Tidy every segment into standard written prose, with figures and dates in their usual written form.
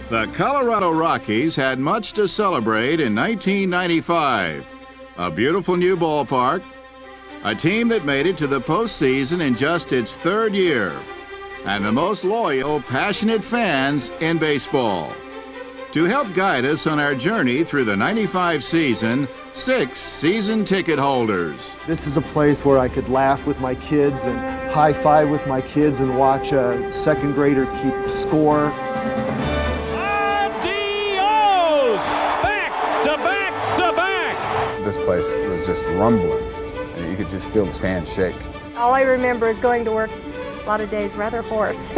The Colorado Rockies had much to celebrate in 1995. A beautiful new ballpark, a team that made it to the postseason in just its third year, and the most loyal, passionate fans in baseball. To help guide us on our journey through the 95 season, 6 season ticket holders. This is a place where I could laugh with my kids and high-five with my kids and watch a second grader keep score. Adios! Back to back to back! This place was just rumbling, and you could just feel the stand shake. All I remember is going to work a lot of days rather hoarse.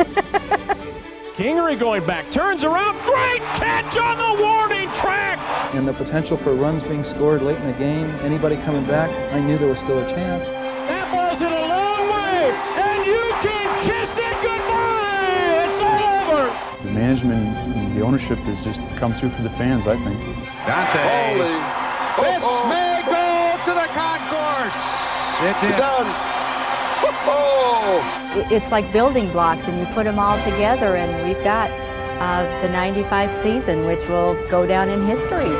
Kingery going back, turns around, great catch on the warning track! And the potential for runs being scored late in the game, anybody coming back, I knew there was still a chance. That ball's in a long way, and you can kiss it goodbye! It's all over! The management and the ownership has just come through for the fans, I think. Dante. This may go to the concourse. It does. It's like building blocks, and you put them all together, and we've got the 95 season, which will go down in history.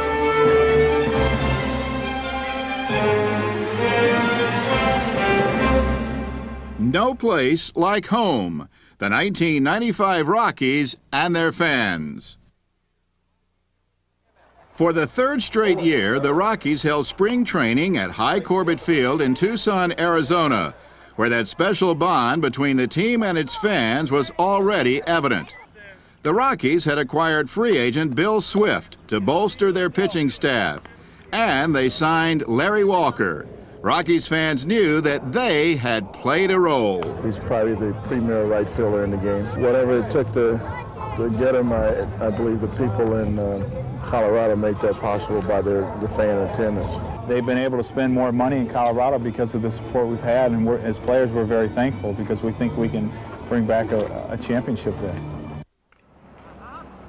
No place like home. The 1995 Rockies and their fans. For the third straight year, the Rockies held spring training at High Corbett Field in Tucson, Arizona, where that special bond between the team and its fans was already evident. The Rockies had acquired free agent Bill Swift to bolster their pitching staff, and they signed Larry Walker. Rockies fans knew that they had played a role. He's probably the premier right fielder in the game. Whatever it took to get him, I believe the people in Colorado made that possible by the fan attendance. They've been able to spend more money in Colorado because of the support we've had, and as players, we're very thankful because we think we can bring back a championship there.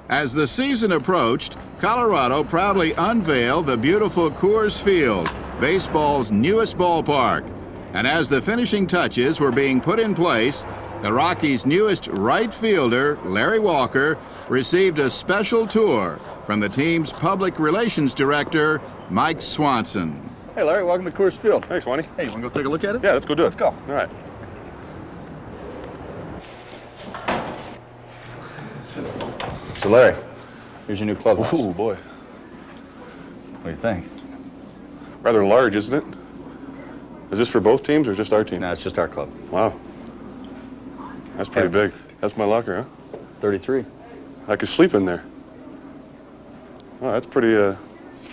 As the season approached, Colorado proudly unveiled the beautiful Coors Field, baseball's newest ballpark. And as the finishing touches were being put in place, the Rockies' newest right fielder, Larry Walker, received a special tour from the team's public relations director, Mike Swanson. Hey, Larry, welcome to Coors Field. Thanks, Wani. Hey, you want to go take a look at it? Yeah, let's go do it. Let's go. All right. So, Larry, here's your new clubhouse. Ooh, boy. What do you think? Rather large, isn't it? Is this for both teams or just our team? No, it's just our club. Wow. That's pretty big. That's my locker, huh? 33. I could sleep in there. Oh, that's pretty,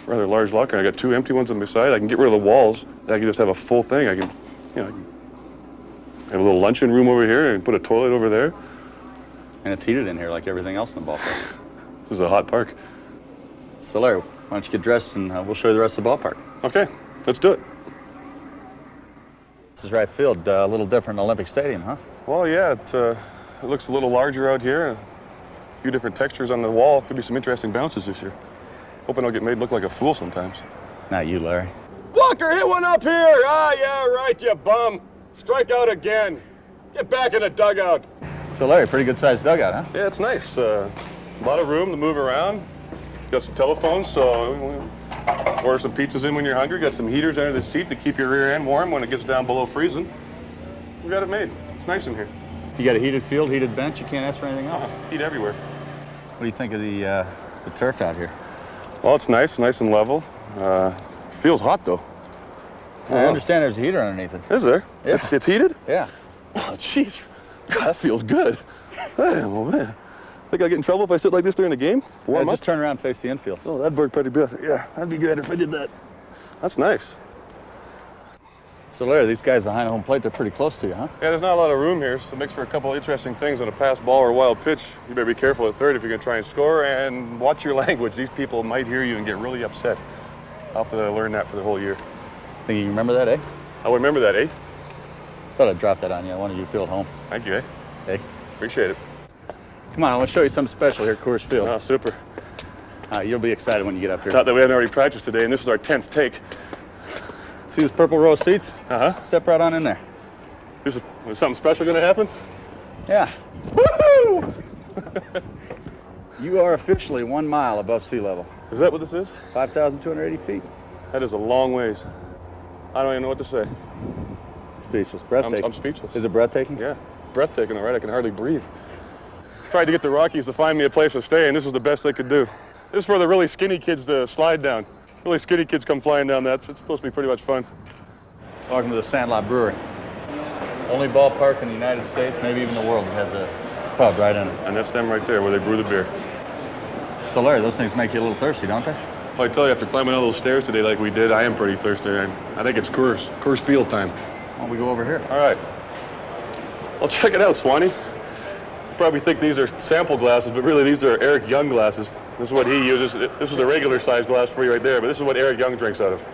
rather large locker. I got 2 empty ones on my side. I can get rid of the walls. I can just have a full thing. I can, I can have a little luncheon room over here and put a toilet over there. And it's heated in here like everything else in the ballpark. This is a hot park. So, Larry, why don't you get dressed and we'll show you the rest of the ballpark. Okay, let's do it. This is right field, a little different than Olympic Stadium, huh? Well, yeah, it looks a little larger out here. A few different textures on the wall. Could be some interesting bounces this year. Hoping I'll get made look like a fool sometimes. Not you, Larry. Walker, hit one up here! Ah, yeah, right, you bum. Strike out again. Get back in the dugout. So, Larry, pretty good-sized dugout, huh? Yeah, it's nice. A lot of room to move around. Got some telephones, so order some pizzas in when you're hungry. Got some heaters under the seat to keep your rear end warm when it gets down below freezing. We got it made. It's nice in here. You got a heated field, heated bench. You can't ask for anything else. Heat everywhere. What do you think of the turf out here? Well, it's nice and level. Feels hot, though. I understand there's a heater underneath it. Is there? Yeah. It's heated? Yeah. Oh, jeez. God, that feels good. Oh, man. Think I'll get in trouble if I sit like this during the game? Yeah, just turn around and face the infield. Oh, that'd work pretty good. Yeah, that'd be good if I did that. That's nice. So, Larry, these guys behind home plate, they're pretty close to you, huh? Yeah, there's not a lot of room here, so it makes for a couple of interesting things on a pass ball or a wild pitch. You better be careful at third if you're going to try and score, and watch your language. These people might hear you and get really upset. I'll have to learn that for the whole year. Think you remember that, eh? I remember that, eh? Thought I'd drop that on you. I wanted you to feel at home. Thank you, eh? Hey. Appreciate it. Come on, I want to show you something special here at Coors Field. Oh, super. You'll be excited when you get up here. Not that we haven't already practiced today, and this is our 10th take. See this purple row of seats? Uh-huh. Step right on in there. Is something special going to happen? Yeah. Woohoo! You are officially 1 mile above sea level. Is that what this is? 5,280 feet. That is a long ways. I don't even know what to say. Speechless. Breathtaking. I'm speechless. Is it breathtaking? Yeah. Breathtaking, all right. I can hardly breathe. Tried to get the Rockies to find me a place to stay, and this was the best they could do. This is for the really skinny kids to slide down. Really skinny kids come flying down that. It's supposed to be pretty much fun. Welcome to the Sandlot Brewery. Only ballpark in the United States, maybe even the world, that has a pub right in it. And that's them right there, where they brew the beer. So Larry, those things make you a little thirsty, don't they? Well, I tell you, after climbing all those stairs today like we did, I am pretty thirsty. I think it's Coors Field time. Why don't we go over here? All right. Well, check it out, Swanee. You probably think these are sample glasses, but really these are Eric Young glasses. This is what he uses. This is a regular size glass for you right there, but this is what Eric Young drinks out of.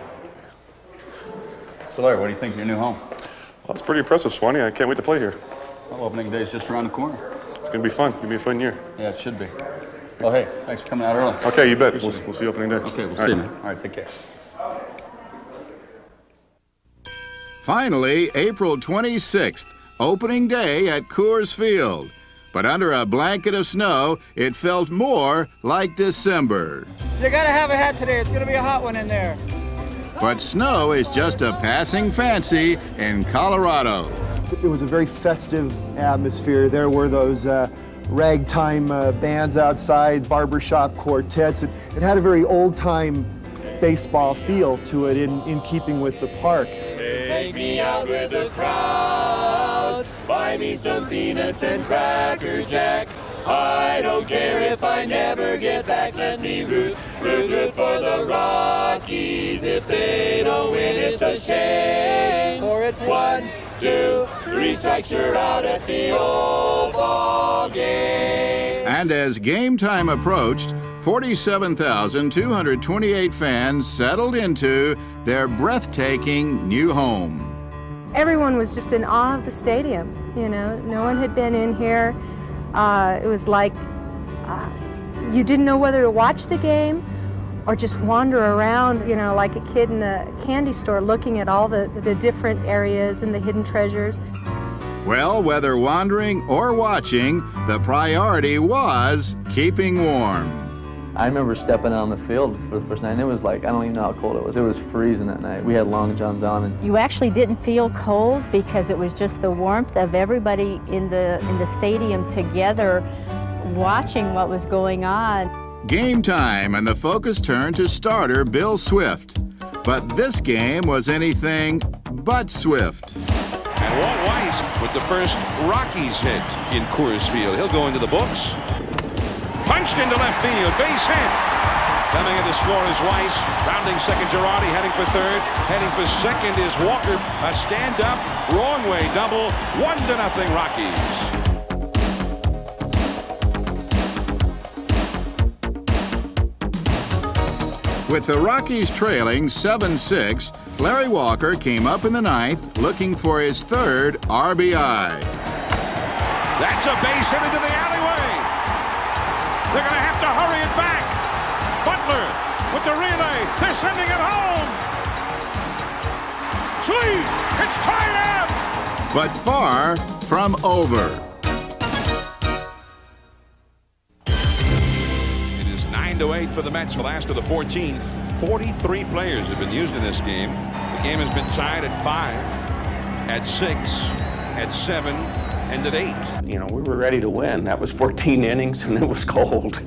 So Larry, what do you think of your new home? Well, it's pretty impressive, Swanee. I can't wait to play here. Well, opening day is just around the corner. It's going to be fun. It's going to be a fun year. Yeah, it should be. Well, hey, thanks for coming out early. Okay, you bet. We'll see you opening day. Okay, we'll see you, man. All right, take care. Finally, April 26th, opening day at Coors Field. But under a blanket of snow, it felt more like December. You gotta have a hat today. It's gonna be a hot one in there. But snow is just a passing fancy in Colorado. It was a very festive atmosphere. There were those ragtime bands outside, barbershop quartets. It had a very old-time baseball feel to it in keeping with the park. Take me out with the crowd, buy me some peanuts and Cracker Jack. I don't care if I never get back, let me root for the Rockies. If they don't win, it's a shame. For it's 1, 2, 3 strikes, you're out at the old ball game. And as game time approached, 47,228 fans settled into their breathtaking new home. Everyone was just in awe of the stadium. You know, no one had been in here. It was like you didn't know whether to watch the game or just wander around, you know, like a kid in a candy store looking at all the different areas and the hidden treasures. Well, whether wandering or watching, the priority was keeping warm. I remember stepping out on the field for the first night, and it was like, I don't even know how cold it was. It was freezing that night. We had long johns on. And you actually didn't feel cold because it was just the warmth of everybody in the stadium together watching what was going on. Game time, and the focus turned to starter Bill Swift. But this game was anything but swift. And Walt Weiss with the first Rockies hit in Coors Field. He'll go into the books. Punched into left field, base hit. Coming in to score is Weiss. Rounding second, Girardi. Heading for third. Heading for second is Walker. A stand-up, wrong way double. 1-0 Rockies. With the Rockies trailing 7-6, Larry Walker came up in the ninth looking for his third RBI. That's a base hit into the alleyway. They're going to have to hurry it back. Butler with the relay. They're sending it home. Sweet. It's tied up. But far from over. It is 9-8 for the Mets, the last of the 14th. 43 players have been used in this game. The game has been tied at 5, at 6, at 7, and at 8. You know, we were ready to win. That was 14 innings, and it was cold.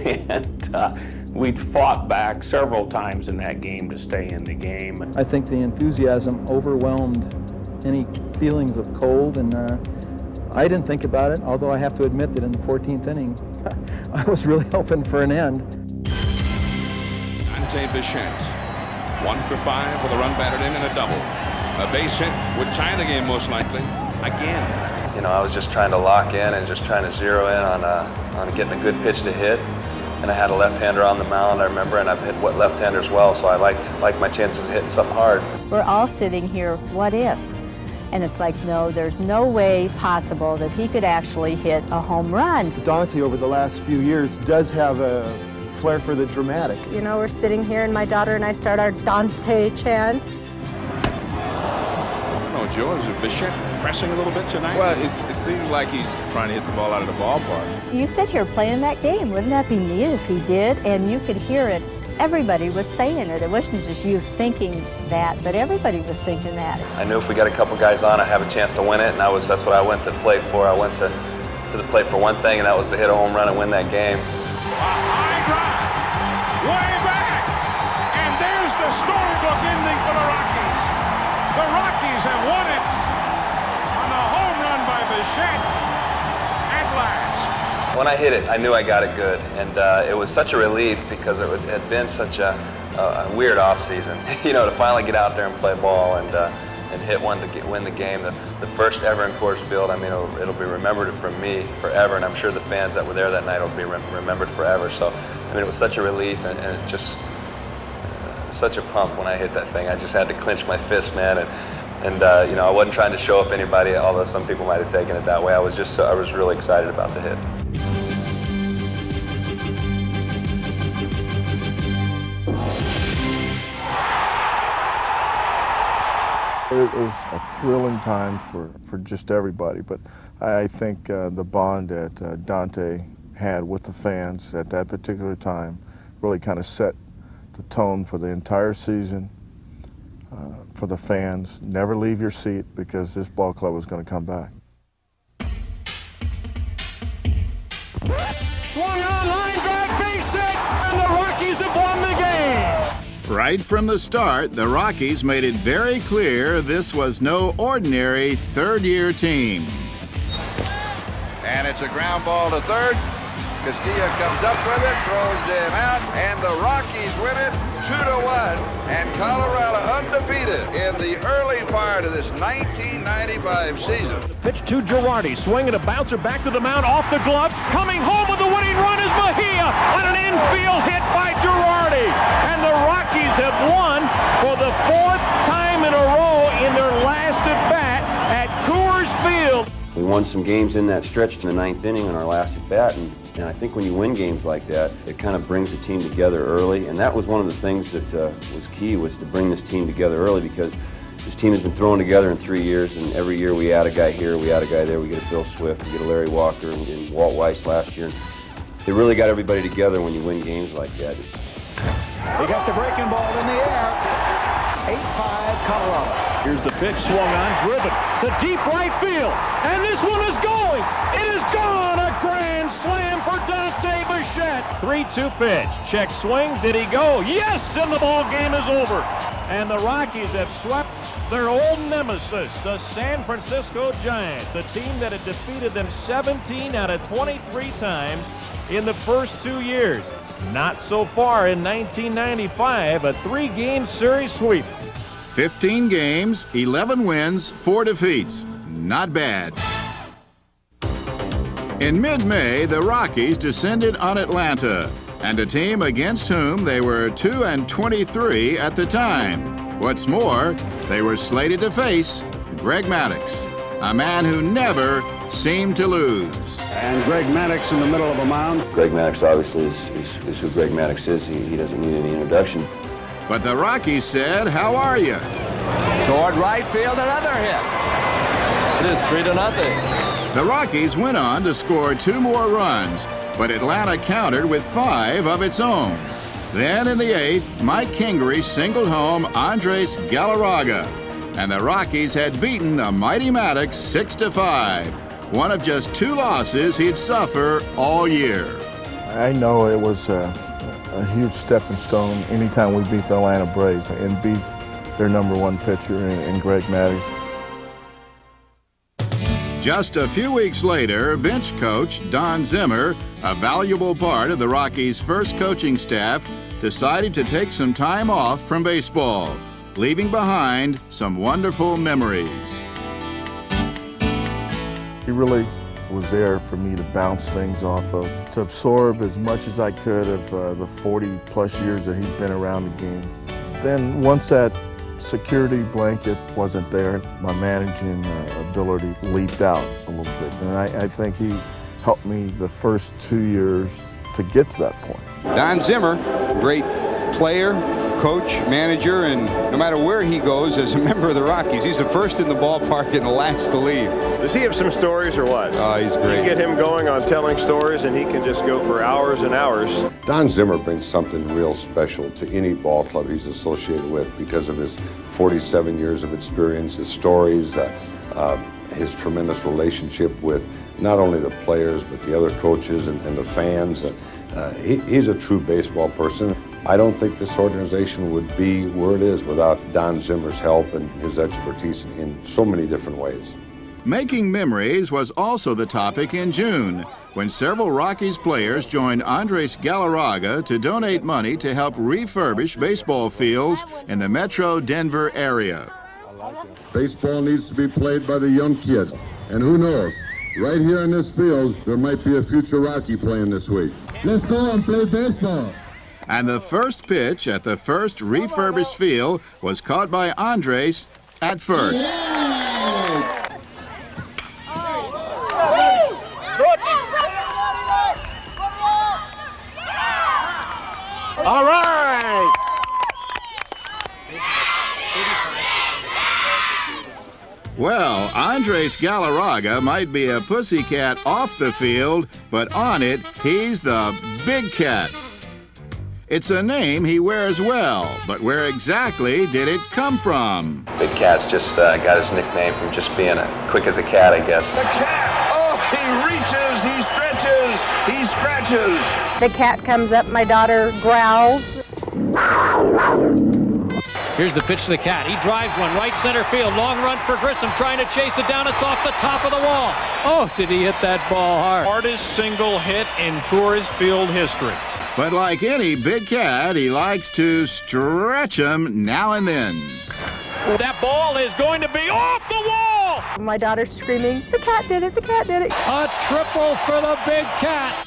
And we'd fought back several times in that game to stay in the game. I think the enthusiasm overwhelmed any feelings of cold, and I didn't think about it, although I have to admit that in the 14th inning, I was really hoping for an end. Ante Bichette, 1 for 5 with a run batted in and a double. A base hit would tie the game most likely, again. You know, I was just trying to lock in and just trying to zero in on getting a good pitch to hit. And I had a left-hander on the mound, I remember, and I've hit left-handers well, so I liked my chances of hitting something hard. We're all sitting here, what if? And it's like, no, there's no way possible that he could actually hit a home run. Dante, over the last few years, does have a flair for the dramatic. You know, we're sitting here and my daughter and I start our Dante chant. Oh, know, Joe, is Bichette pressing a little bit tonight? Well, it seems like he's trying to hit the ball out of the ballpark. You sit here playing that game. Wouldn't that be neat if he did? And you could hear it. Everybody was saying it. It wasn't just you thinking that, but everybody was thinking that. I knew if we got a couple guys on, I'd have a chance to win it, and that's what I went to play for. I went to the plate for one thing, and that was to hit a home run and win that game. A high drive, way back, and there's the storybook ending for the Rockies. The Rockies have won it on a home run by Bichette at last. When I hit it, I knew I got it good, and it was such a relief because it had been such a weird off-season. You know, to finally get out there and play ball and hit one to win the game, the first ever in Coors Field. I mean, it'll be remembered from me forever, and I'm sure the fans that were there that night will be remembered forever. So, I mean, it was such a relief and just such a pump when I hit that thing. I just had to clench my fist, man, and you know, I wasn't trying to show up anybody, although some people might have taken it that way. I was really excited about the hit. It was a thrilling time for just everybody, but I think the bond that Dante had with the fans at that particular time really kind of set the tone for the entire season, for the fans. Never leave your seat because this ball club was going to come back. Swung on, line drive, base hit, and the Rockies have won the game. Right from the start, the Rockies made it very clear this was no ordinary third-year team. And it's a ground ball to third. Castilla comes up with it, throws him out, and the Rockies win it 2-1. And Colorado undefeated in the early part of this 1995 season. Pitch to Girardi, swing and a bouncer back to the mound, off the glove. Coming home with the winning run is Mejia on an infield hit by Girardi. And the Rockies have won for the fourth time in a row in their last at-bat at Coors Field. We won some games in that stretch in the ninth inning on our last at-bat, and I think when you win games like that, it kind of brings the team together early, and that was one of the things that was key, was to bring this team together early, because this team has been thrown together in 3 years, and every year we add a guy here, we add a guy there, we get a Bill Swift, we get a Larry Walker, and Walt Weiss last year. And they really got everybody together when you win games like that. He got the breaking ball in the air. 8-5 Colorado. Here's the pitch, swung on, driven to deep right field, and this one is going. It is gone. A grand slam for Dante Bichette. 3-2 pitch. Check swing. Did he go? Yes, and the ball game is over. And the Rockies have swept their old nemesis, the San Francisco Giants, a team that had defeated them 17 out of 23 times in the first 2 years. Not so far in 1995, a 3-game series sweep. 15 games, 11 wins, 4 defeats. Not bad. In mid-May, the Rockies descended on Atlanta, and a team against whom they were 2-23 at the time. What's more, they were slated to face Greg Maddux, a man who never seemed to lose. And Greg Maddux in the middle of a mound. Greg Maddux obviously is who Greg Maddux is. He doesn't need any introduction. But the Rockies said, "How are you?" Toward right field, another hit. It is 3-0. The Rockies went on to score 2 more runs, but Atlanta countered with 5 of its own. Then in the 8th, Mike Kingery singled home Andres Galarraga, and the Rockies had beaten the mighty Maddux 6-5, one of just 2 losses he'd suffer all year. I know it was a huge stepping stone anytime we beat the Atlanta Braves and beat their #1 pitcher in Greg Maddux. Just a few weeks later, bench coach Don Zimmer, a valuable part of the Rockies' first coaching staff, decided to take some time off from baseball, leaving behind some wonderful memories. He really was there for me to bounce things off of, to absorb as much as I could of the 40-plus years that he's been around the game. Then once that security blanket wasn't there, my managing ability leaped out a little bit. And I think he helped me the first 2 years to get to that point. Don Zimmer, great player, coach, manager, and no matter where he goes as a member of the Rockies, he's the first in the ballpark and the last to leave. Does he have some stories or what? Oh, he's great. You get him going on telling stories and he can just go for hours and hours. Don Zimmer brings something real special to any ball club he's associated with because of his 47 years of experience, his stories, his tremendous relationship with not only the players but the other coaches and the fans. He's a true baseball person. I don't think this organization would be where it is without Don Zimmer's help and his expertise in so many different ways. Making memories was also the topic in June, when several Rockies players joined Andres Galarraga to donate money to help refurbish baseball fields in the metro Denver area. Baseball needs to be played by the young kids, and who knows, right here in this field, there might be a future Rocky playing this week. Let's go and play baseball. And the first pitch at the first refurbished field was caught by Andres at first. All right! Well, Andres Galarraga might be a pussycat off the field, but on it, he's the Big Cat. It's a name he wears well, but where exactly did it come from? Big Cat's just got his nickname from just being quick as a cat, I guess. The cat! Oh, he reaches, he stretches, he scratches. The cat comes up, my daughter growls. Here's the pitch to the cat. He drives one right center field. Long run for Grissom, trying to chase it down. It's off the top of the wall. Oh, did he hit that ball hard? Hardest single hit in Coors Field history. But like any big cat, he likes to stretch him now and then. That ball is going to be off the wall! My daughter's screaming, the cat did it, the cat did it. A triple for the Big Cat.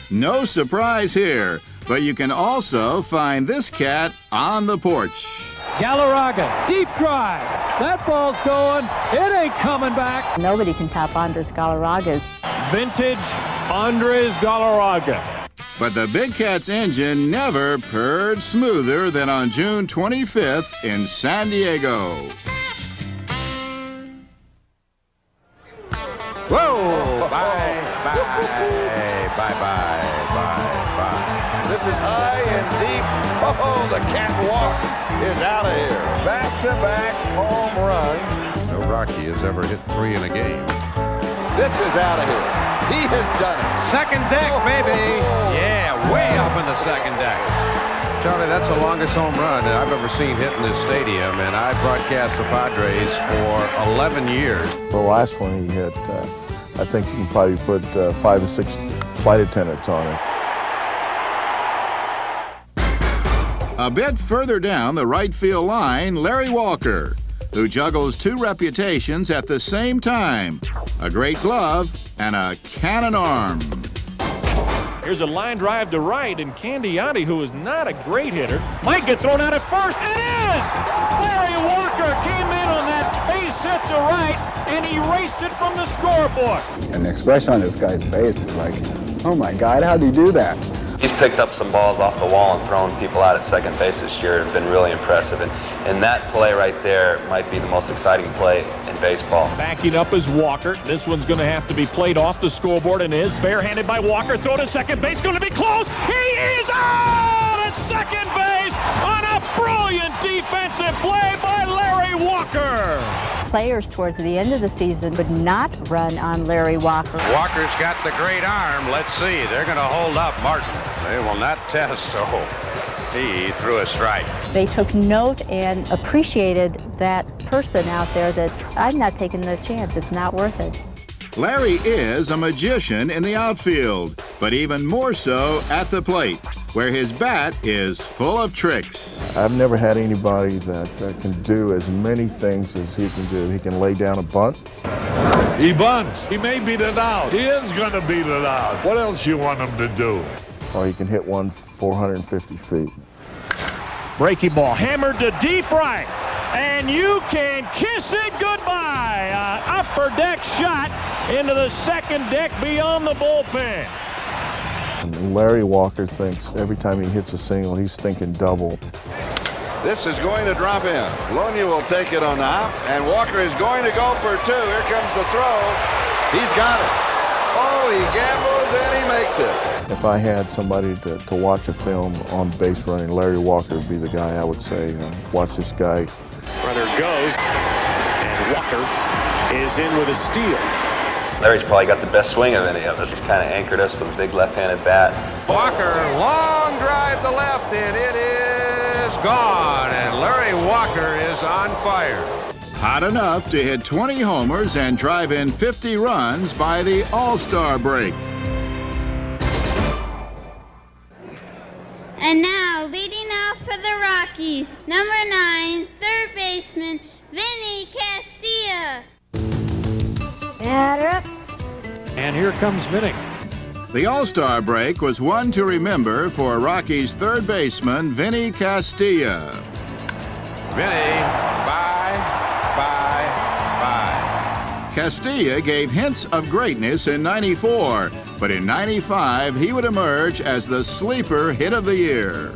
No surprise here, but you can also find this cat on the porch. Galarraga, deep drive. That ball's going. It ain't coming back. Nobody can top Andres Galarraga's. Vintage Andres Galarraga. But the Big Cat's engine never purred smoother than on June 25th in San Diego. Whoa! Bye, bye, bye, bye, bye, bye. This is high and deep. Oh, the catwalk is out of here. Back-to-back home runs. No Rocky has ever hit 3 in a game. This is out of here. He has done it. Second deck, baby. Yeah, way up in the second deck. Charlie, that's the longest home run that I've ever seen hit in this stadium, and I broadcast the Padres for 11 years. The last one he hit, I think you can probably put 5 or 6 flight attendants on it. A bit further down the right field line, Larry Walker, who juggles 2 reputations at the same time, a great glove and a cannon arm. Here's a line drive to right, and Candiati, who is not a great hitter, might get thrown out at first. It is! Larry Walker came in on that base hit to right and erased it from the scoreboard. And the expression on this guy's face is like, oh my God, how did he do that? He's picked up some balls off the wall and thrown people out at second base this year. It's been really impressive. And that play right there might be the most exciting play in baseball. Backing up is Walker. This one's going to have to be played off the scoreboard and is barehanded by Walker. Throw to second base. Going to be close. He is out at second base on a brilliant defensive play by Larry Walker. Players towards the end of the season would not run on Larry Walker. Walker's got the great arm. Let's see. They're going to hold up Martin. They will not test, so he threw a strike. They took note and appreciated that person out there that I'm not taking the chance. It's not worth it. Larry is a magician in the outfield, but even more so at the plate, where his bat is full of tricks. I've never had anybody that can do as many things as he can do. He can lay down a bunt. He bunts. He may beat it out. He is going to beat it out. What else you want him to do? Or he can hit one 450 feet. Breaking ball hammered to deep right, and you can kiss it goodbye. Upper deck shot into the second deck beyond the bullpen. And Larry Walker thinks every time he hits a single, he's thinking double. This is going to drop in. Lonia will take it on the hop, and Walker is going to go for two. Here comes the throw. He's got it. Oh, he gambles and he makes it. If I had somebody to watch a film on base running, Larry Walker would be the guy I would say, watch this guy. Runner goes, and Walker is in with a steal. Larry's probably got the best swing of any of us. He kind of anchored us with a big left-handed bat. Walker, long drive to left, and it is gone. And Larry Walker is on fire. Hot enough to hit 20 homers and drive in 50 runs by the All-Star break. And now, leading off for the Rockies, number 9, third baseman, Vinny Castilla. Batter up. And here comes Vinny. The All-Star break was one to remember for Rockies' third baseman, Vinny Castilla. Vinny, bye. Castilla gave hints of greatness in '94, but in '95 he would emerge as the sleeper hit of the year.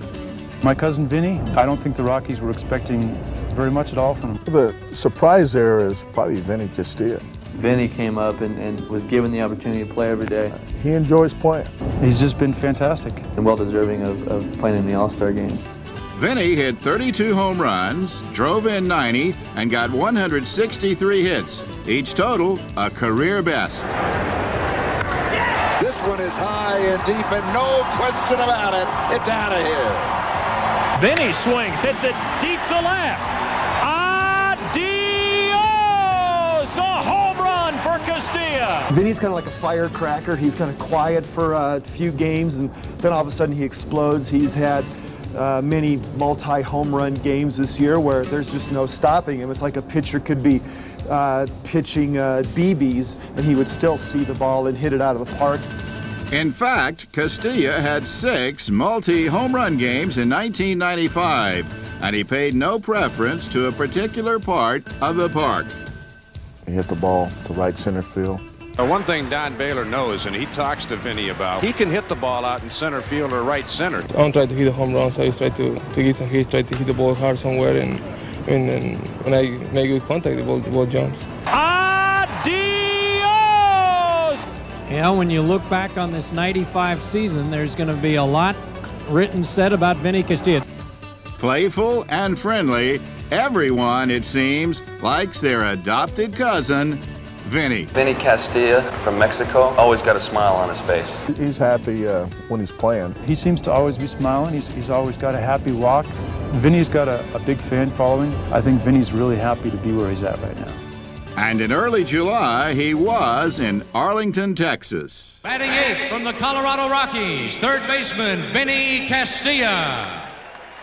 My cousin Vinny, I don't think the Rockies were expecting very much at all from him. The surprise there is probably Vinny Castilla. Vinny came up and was given the opportunity to play every day. He enjoys playing. He's just been fantastic. And well deserving of playing in the All-Star game. Vinny hit 32 home runs, drove in 90, and got 163 hits. Each total, a career best. This one is high and deep, and no question about it. It's out of here. Vinny swings, hits it deep to left. Adios! A home run for Castilla. Vinny's kind of like a firecracker. He's kind of quiet for a few games, and then all of a sudden he explodes. He's had many multi-home run games this year where there's just no stopping him. It's like a pitcher could be pitching BBs, and he would still see the ball and hit it out of the park. In fact, Castilla had 6 multi-home run games in 1995, and he paid no preference to a particular part of the park. He hit the ball to right center field. One thing Don Baylor knows, and he talks to Vinny about, he can hit the ball out in center field or right center. I don't try to hit a home run, so I just try to get some hits, try to hit the ball hard somewhere, and when I make good contact, the ball jumps. Adios! You know, when you look back on this 95 season, there's going to be a lot written, said about Vinny Castilla. Playful and friendly, everyone, it seems, likes their adopted cousin, Vinny. Vinny Castilla from Mexico, always got a smile on his face. He's happy when he's playing. He seems to always be smiling. He's always got a happy walk. Vinny's got a big fan following. I think Vinny's really happy to be where he's at right now. And in early July, he was in Arlington, Texas. Batting 8th from the Colorado Rockies, third baseman Vinny Castilla.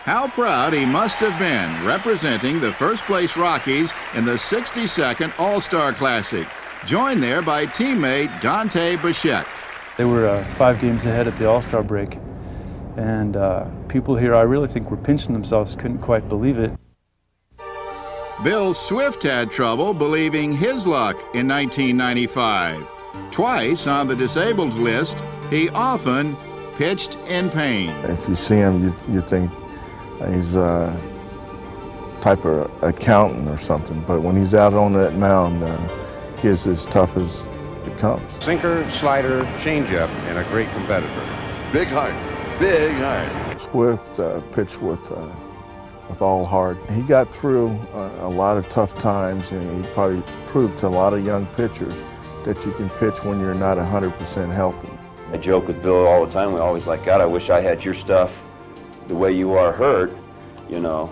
How proud he must have been representing the first-place Rockies in the 62nd All-Star Classic, joined there by teammate Dante Bichette. They were 5 games ahead at the All-Star break, and people here, I really think, were pinching themselves, couldn't quite believe it. Bill Swift had trouble believing his luck in 1995. Twice on the disabled list, he often pitched in pain. If you see him, you think he's a type of accountant or something, but when he's out on that mound, he's as tough as it comes. Sinker, slider, changeup, and a great competitor. Big heart, big heart. Swift pitched with all heart. He got through a lot of tough times, and he probably proved to a lot of young pitchers that you can pitch when you're not 100% healthy. I joke with Bill all the time. We always like, God, I wish I had your stuff. The way you are hurt, you know,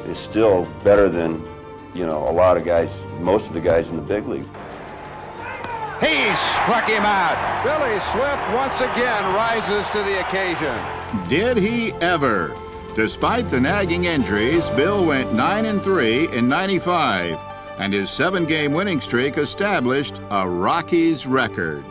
is still better than, you know, a lot of guys, most of the guys in the big league. He struck him out. Billy Swift once again rises to the occasion. Did he ever? Despite the nagging injuries, Bill went 9-3 in '95, and his 7-game winning streak established a Rockies record.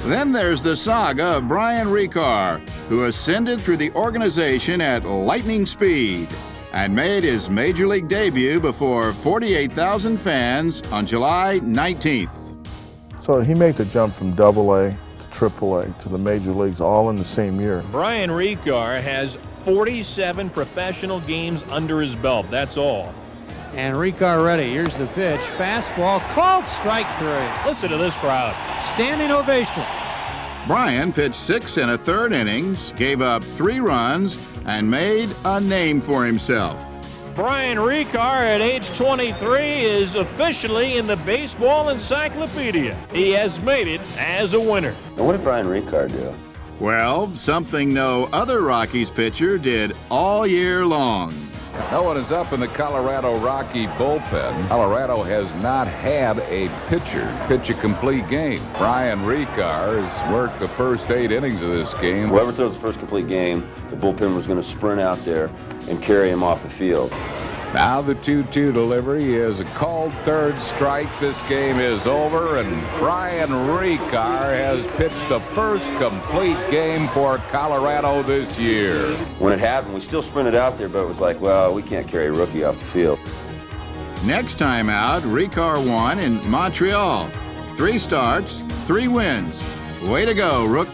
Then there's the saga of Brian Ricard, who ascended through the organization at lightning speed and made his Major League debut before 48,000 fans on July 19th. So he made the jump from AA to AAA to the major leagues all in the same year. Brian Ricard has 47 professional games under his belt. That's all. And Ricard ready. Here's the pitch. Fastball called strike 3. Listen to this crowd. Standing ovation. Brian pitched 6 1/3 innings, gave up 3 runs, and made a name for himself. Brian Ricard at age 23 is officially in the baseball encyclopedia. He has made it as a winner. Now, what did Brian Ricard do? Well, something no other Rockies pitcher did all year long. No one is up in the Colorado Rocky bullpen. Colorado has not had a pitcher pitch a complete game. Brian Ricard has worked the first 8 innings of this game. Whoever throws the first complete game, the bullpen was going to sprint out there and carry him off the field. Now the 2-2 delivery is a called third strike. This game is over, and Brian Ricard has pitched the first complete game for Colorado this year. When it happened, we still sprinted out there, but it was like, well, we can't carry a rookie off the field. Next time out, Ricard won in Montreal. 3 starts, 3 wins. Way to go, Rook.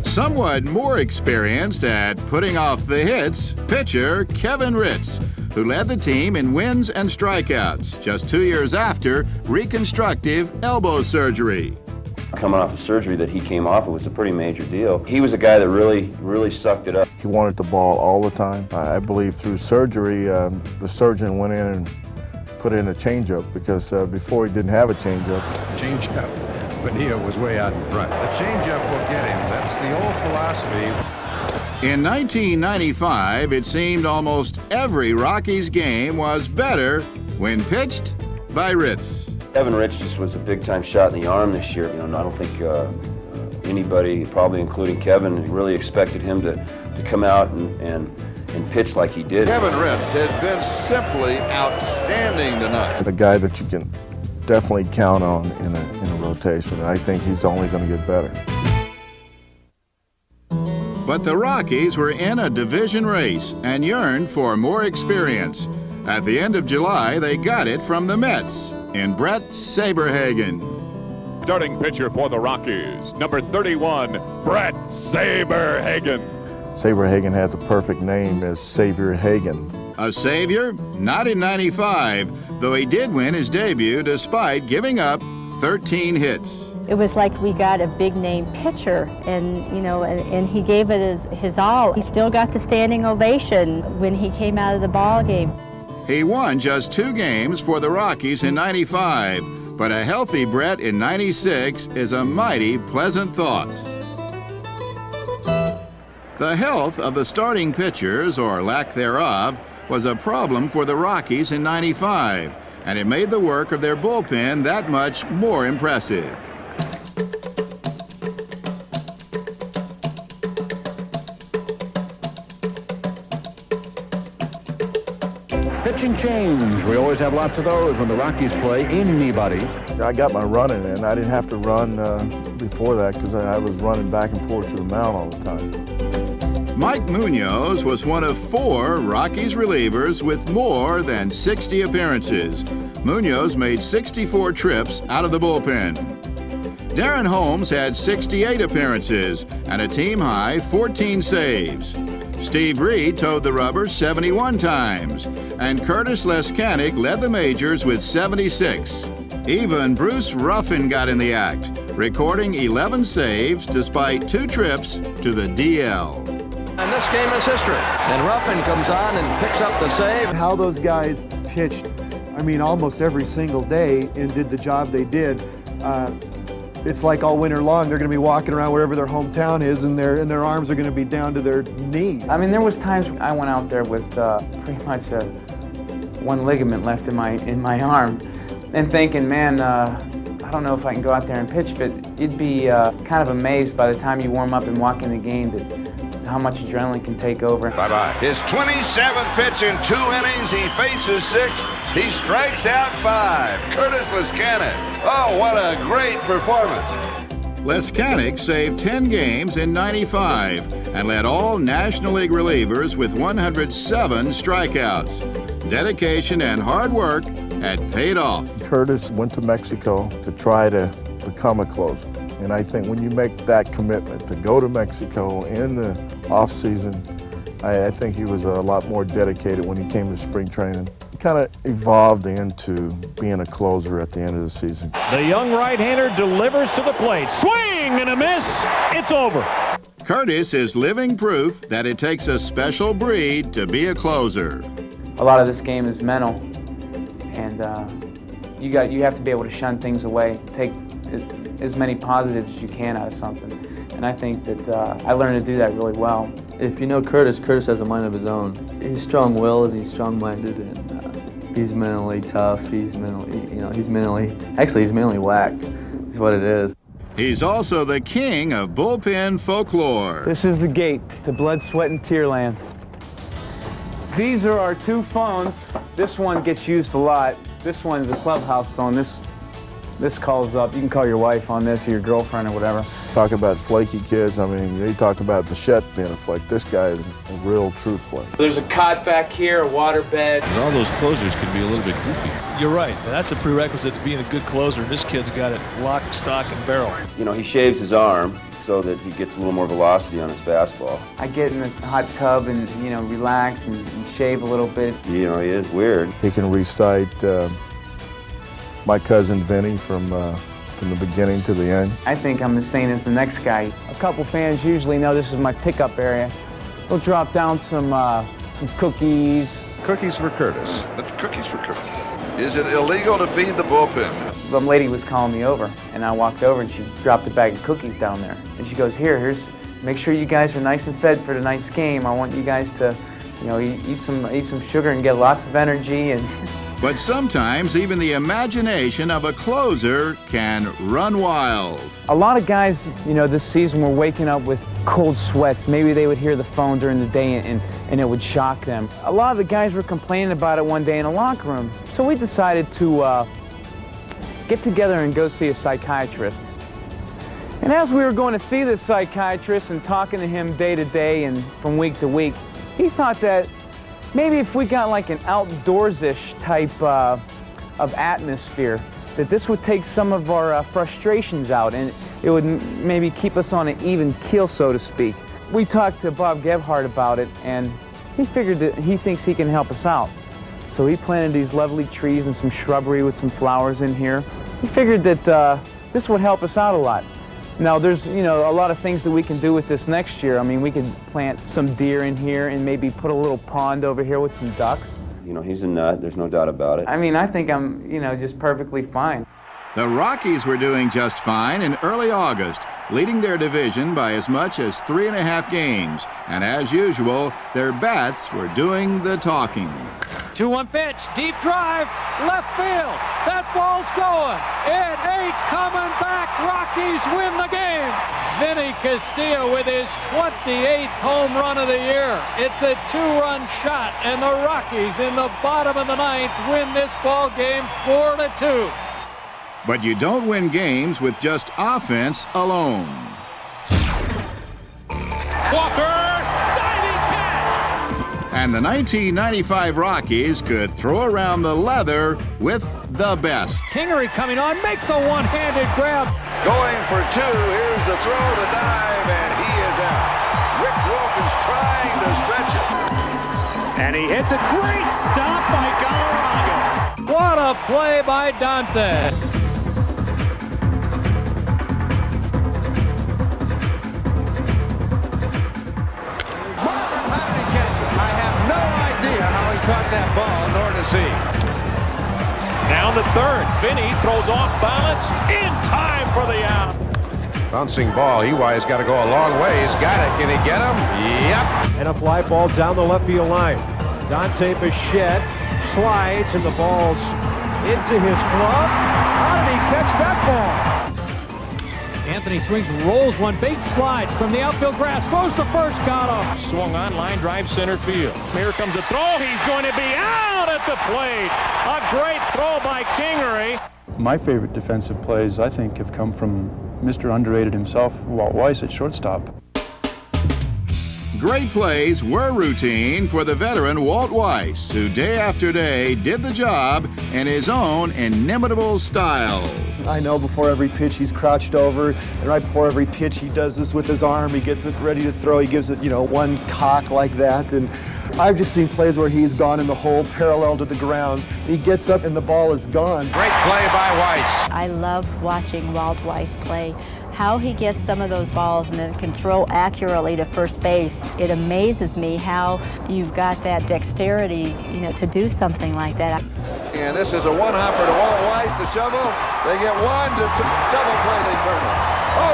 Somewhat more experienced at putting off the hits, pitcher Kevin Ritz, who led the team in wins and strikeouts just 2 years after reconstructive elbow surgery. Coming off of surgery that he came off, it was a pretty major deal. He was a guy that really sucked it up. He wanted the ball all the time. I believe through surgery, the surgeon went in and put in a changeup because before he didn't have a changeup. Changeup. Bonilla was way out in front. The changeup will get him. That's the old philosophy. In 1995, it seemed almost every Rockies game was better when pitched by Ritz. Kevin Ritz just was a big-time shot in the arm this year. I don't think anybody, probably including Kevin, really expected him to come out and pitch like he did. Kevin Ritz has been simply outstanding tonight. The guy that you can definitely count on in a rotation. I think he's only going to get better. But the Rockies were in a division race and yearned for more experience. At the end of July, they got it from the Mets in Brett Saberhagen. Starting pitcher for the Rockies, number 31, Brett Saberhagen. Saberhagen had the perfect name as Savior Hagen. A savior? Not in '95, though he did win his debut despite giving up 13 hits. It was like we got a big name pitcher, and and he gave it his all. He still got the standing ovation when he came out of the ball game. He won just 2 games for the Rockies in '95, but a healthy Brett in '96 is a mighty pleasant thought. The health of the starting pitchers, or lack thereof, was a problem for the Rockies in '95, and it made the work of their bullpen that much more impressive. Pitching change. We always have lots of those when the Rockies play anybody. I got my running in. I didn't have to run before that because I was running back and forth to the mound all the time. Mike Munoz was one of 4 Rockies relievers with more than 60 appearances. Munoz made 64 trips out of the bullpen. Darren Holmes had 68 appearances and a team-high 14 saves. Steve Reed towed the rubber 71 times, and Curtis Leskanik led the majors with 76. Even Bruce Ruffin got in the act, recording 11 saves despite 2 trips to the DL. And this game is history. And Ruffin comes on and picks up the save. How those guys pitched, almost every single day and did the job they did. It's like all winter long, they're going to be walking around wherever their hometown is, and their arms are going to be down to their knees. There was times I went out there with pretty much one ligament left in my arm, and thinking, man, I don't know if I can go out there and pitch, but you'd be kind of amazed by the time you warm up and walk in the game that how much adrenaline can take over. Bye-bye. His 27th pitch in 2 innings, he faces 6. He strikes out 5. Curtis Leskanik. Oh, what a great performance. Leskanik saved 10 games in '95 and led all National League relievers with 107 strikeouts. Dedication and hard work had paid off. Curtis went to Mexico to try to become a closer. And I think when you make that commitment to go to Mexico in the off-season, I think he was a lot more dedicated when he came to spring training. He kind of evolved into being a closer at the end of the season. The young right-hander delivers to the plate. Swing and a miss. It's over. Curtis is living proof that it takes a special breed to be a closer. A lot of this game is mental, and you have to be able to shun things away, take as many positives as you can out of something. And I think that I learned to do that really well. If you know Curtis, Curtis has a mind of his own. He's strong-willed and he's strong-minded, and he's mentally tough. He's mentally whacked. Is what it is. He's also the king of bullpen folklore. This is the gate to blood, sweat, and tear land. These are our two phones. This one gets used a lot. This one's a clubhouse phone. This calls up. You can call your wife on this or your girlfriend or whatever. Talk about flaky kids. I mean, they talk about Bichette being a flake. This guy is a real true flake. There's a cot back here, a water bed. And all those closers can be a little bit goofy. You're right. That's a prerequisite to being a good closer. This kid's got it lock, stock, and barrel. You know, he shaves his arm so that he gets a little more velocity on his fastball. I get in the hot tub and, you know, relax and shave a little bit. You know, he is weird. He can recite My Cousin Vinny from the beginning to the end. I think I'm the same as the next guy. A couple fans usually know this is my pickup area. We'll drop down some cookies. Cookies for Curtis. That's cookies for Curtis. Is it illegal to feed the bullpen? The lady was calling me over, and I walked over and she dropped a bag of cookies down there. And she goes, here's, make sure you guys are nice and fed for tonight's game. I want you guys to, you know, eat some sugar and get lots of energy. And but sometimes even the imagination of a closer can run wild. A lot of guys, you know, this season were waking up with cold sweats. Maybe they would hear the phone during the day and it would shock them. A lot of the guys were complaining about it one day in a locker room. So we decided to get together and go see a psychiatrist. And as we were going to see this psychiatrist and talking to him day to day and from week to week, he thought that maybe if we got like an outdoors-ish type of atmosphere, that this would take some of our frustrations out and it would maybe keep us on an even keel, so to speak. We talked to Bob Gebhardt about it, and he figured that he thinks he can help us out. So he planted these lovely trees and some shrubbery with some flowers in here. He figured that this would help us out a lot. Now, there's, you know, a lot of things that we can do with this next year. I mean, we could plant some deer in here and maybe put a little pond over here with some ducks. You know, he's a nut. There's no doubt about it. I mean, I think I'm, you know, just perfectly fine. The Rockies were doing just fine in early August, leading their division by as much as 3.5 games. And as usual, their bats were doing the talking. 2-1 pitch, deep drive, left field. That ball's going. It ain't coming back. Rockies win the game. Vinny Castillo with his 28th home run of the year. It's a 2-run shot, and the Rockies in the bottom of the ninth win this ball game 4-2. But you don't win games with just offense alone. Walker, diving catch! And the 1995 Rockies could throw around the leather with the best. Kingery coming on, makes a one-handed grab. Going for two, here's the throw, the dive, and he is out. Rick Wilkins trying to stretch it. And he hits it. Great stop by Galarraga. What a play by Dante. Caught that ball, nor does he. Down to third. Vinny throws off balance in time for the out. Bouncing ball. Ewy's got to go a long way. He's got it. Can he get him? Yep. And a fly ball down the left field line. Dante Bichette slides and the ball's into his glove. How did he catch that ball? Anthony swings, rolls one, big slide from the outfield grass, throws to first, got him. Swung on, line drive center field. Here comes a throw, he's going to be out at the plate. A great throw by Kingery. My favorite defensive plays, I think, have come from Mr. Underrated himself, Walt Weiss at shortstop. great plays were routine for the veteran Walt Weiss, who day after day did the job in his own inimitable style. I know before every pitch he's crouched over, and right before every pitch he does this with his arm. He gets it ready to throw. He gives it, one cock like that. And I've just seen plays where he's gone in the hole parallel to the ground. He gets up and the ball is gone. Great play by Weiss. I love watching Walt Weiss play. How he gets some of those balls and then can throw accurately to first base. It amazes me how you've got that dexterity, to do something like that. And this is a one-hopper to Walt Weiss, the shovel. They get one to double play, they turn it. Oh,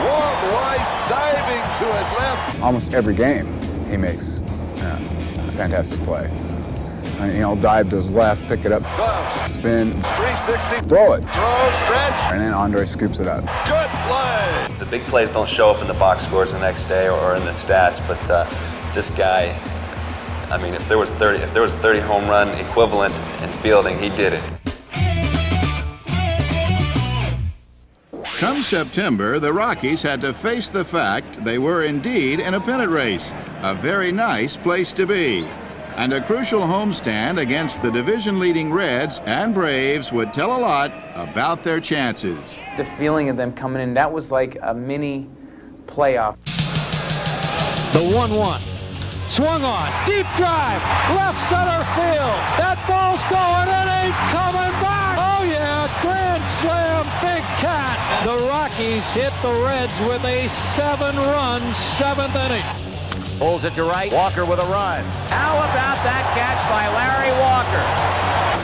Walt Weiss diving to his left. Almost every game he makes a fantastic play. Dive to his left, pick it up, gloves, spin, 360, throw it, throw, stretch, and then Andre scoops it up. Good play. The big plays don't show up in the box scores the next day or in the stats, but this guy, I mean, if there was 30 home run equivalent in fielding, he did it. Come September, the Rockies had to face the fact they were indeed in a pennant race, a very nice place to be. And a crucial homestand against the division-leading Reds and Braves would tell a lot about their chances. The feeling of them coming in, that was like a mini playoff. The 1-1. Swung on, deep drive, left center field. That ball's going, it ain't coming back. Oh yeah, grand slam, big cat. The Rockies hit the Reds with a 7-run 7th inning. Pulls it to right. Walker with a run. How about that catch by Larry Walker?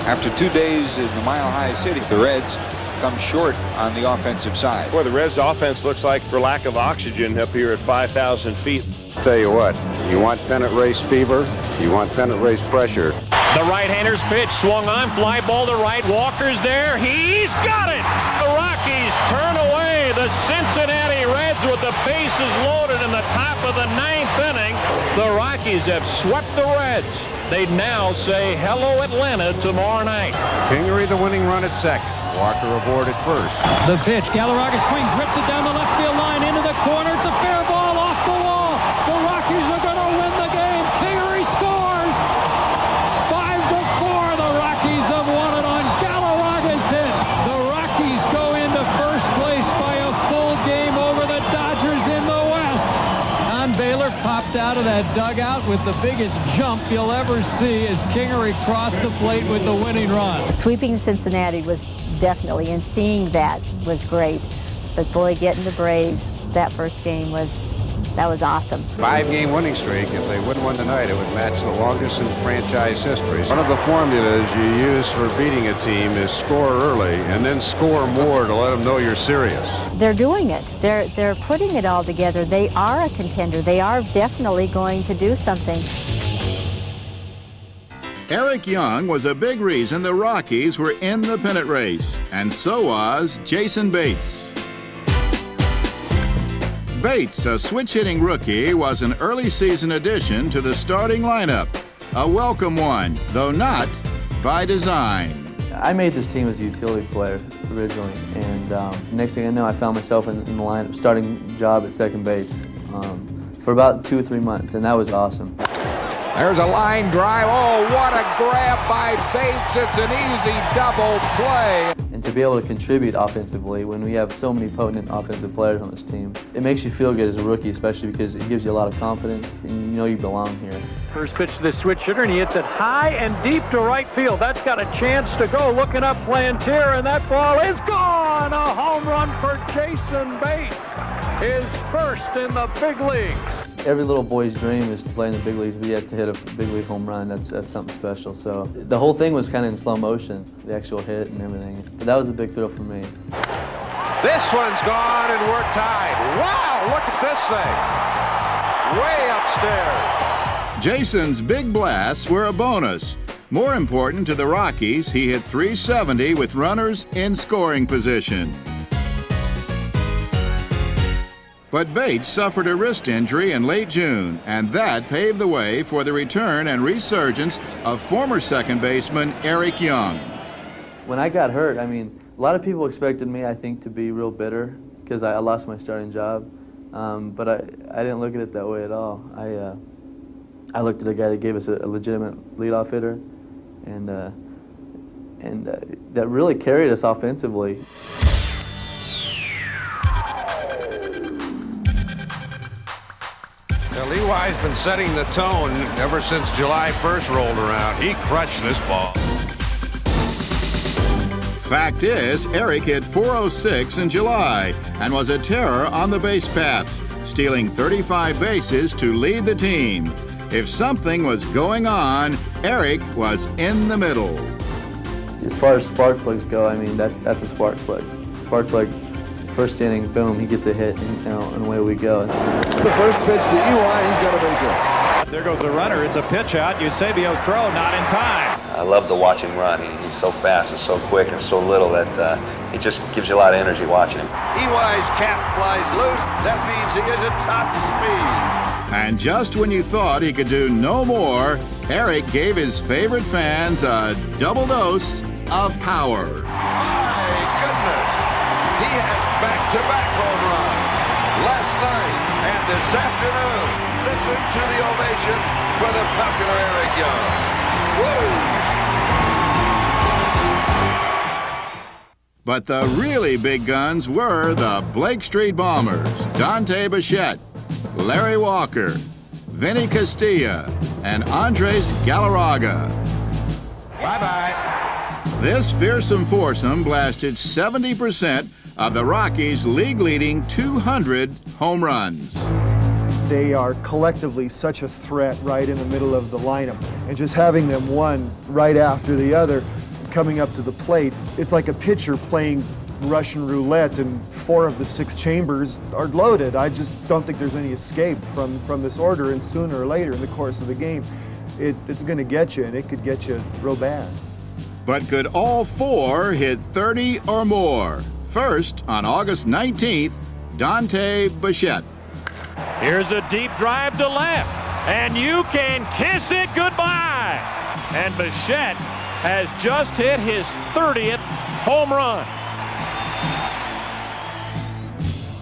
After 2 days in the Mile High City, the Reds come short on the offensive side. Boy, the Reds' offense looks like for lack of oxygen up here at 5,000 feet. Tell you what, you want pennant race fever, you want pennant race pressure. The right-hander's pitch swung on, fly ball to right. Walker's there. He's got it. The Rockies turn away the Cincinnati Reds with the bases loaded in the top of the 9th inning. The Rockies have swept the Reds. They now say hello Atlanta tomorrow night. Kingery the winning run at second. Walker aboard at first. The pitch, Galarraga swings, rips it down the left field line into the corner. It's a fair ball off the wall. The Rockies are going to win the game. Kingery scores. 5-4. The Rockies have won it on Galarraga's hit. The Rockies go into first place by a full game over the Dodgers in the West. Don Baylor popped out of that dugout with the biggest jump you'll ever see as Kingery crossed the plate with the winning run. Sweeping Cincinnati was definitely, and seeing that was great. But boy, getting the Braves, that first game was awesome. 5-game winning streak. If they wouldn't win tonight, it would match the longest in franchise history. One of the formulas you use for beating a team is score early and then score more to let them know you're serious. They're doing it. They're putting it all together. They are a contender. They are definitely going to do something. Eric Young was a big reason the Rockies were in the pennant race, and so was Jason Bates. Bates, a switch-hitting rookie, was an early season addition to the starting lineup. A welcome one, though not by design. I made this team as a utility player originally, and next thing I know, I found myself in the lineup, starting job at second base for about 2 or 3 months, and that was awesome. There's a line drive. Oh, what a grab by Bates. It's an easy double play. And to be able to contribute offensively when we have so many potent offensive players on this team, it makes you feel good as a rookie, especially because it gives you a lot of confidence and you know you belong here. First pitch to the switch hitter, and he hits it high and deep to right field. That's got a chance to go. Looking up, Plantier, and that ball is gone. A home run for Jason Bates. His first in the big leagues. Every little boy's dream is to play in the big leagues, but you have to hit a big league home run. That's something special. So the whole thing was kind of in slow motion, the actual hit and everything. But that was a big thrill for me. This one's gone and we're tied. Wow, look at this thing. Way upstairs. Jason's big blasts were a bonus. More important to the Rockies, he hit .370 with runners in scoring position. But Bates suffered a wrist injury in late June, and that paved the way for the return and resurgence of former second baseman Eric Young. When I got hurt, I mean, a lot of people expected me, I think, to be real bitter because I lost my starting job. But I didn't look at it that way at all. I looked at a guy that gave us a legitimate leadoff hitter, and that really carried us offensively. Well, Lewi's been setting the tone ever since July 1st rolled around. He crushed this ball. Fact is, Eric hit .406 in July and was a terror on the base paths, stealing 35 bases to lead the team. If something was going on, Eric was in the middle. As far as spark plugs go, I mean, that's a spark plug. Spark plug, first inning, boom, he gets a hit, and away we go. The first pitch to EY, he's got a base hit. There goes the runner. It's a pitch out. Eusebio's throw not in time. I love to watch him run. He's so fast and so quick and so little that it just gives you a lot of energy watching him. EY's cap flies loose. That means he is at top speed. And just when you thought he could do no more, Eric gave his favorite fans a double dose of power. My goodness. He has back-to-back home runs last night and this afternoon. Listen to the ovation for the popular Eric Young. Woo! But the really big guns were the Blake Street Bombers, Dante Bichette, Larry Walker, Vinny Castilla, and Andres Galarraga. Bye-bye. This fearsome foursome blasted 70% of the Rockies' league-leading 200 home runs. They are collectively such a threat right in the middle of the lineup. And just having them one right after the other coming up to the plate, it's like a pitcher playing Russian roulette and 4 of the 6 chambers are loaded. I just don't think there's any escape from this order, and sooner or later in the course of the game, it's going to get you, and it could get you real bad. But could all 4 hit 30 or more? First, on August 19th, Dante Bichette. Here's a deep drive to left, and you can kiss it goodbye. And Bichette has just hit his 30th home run.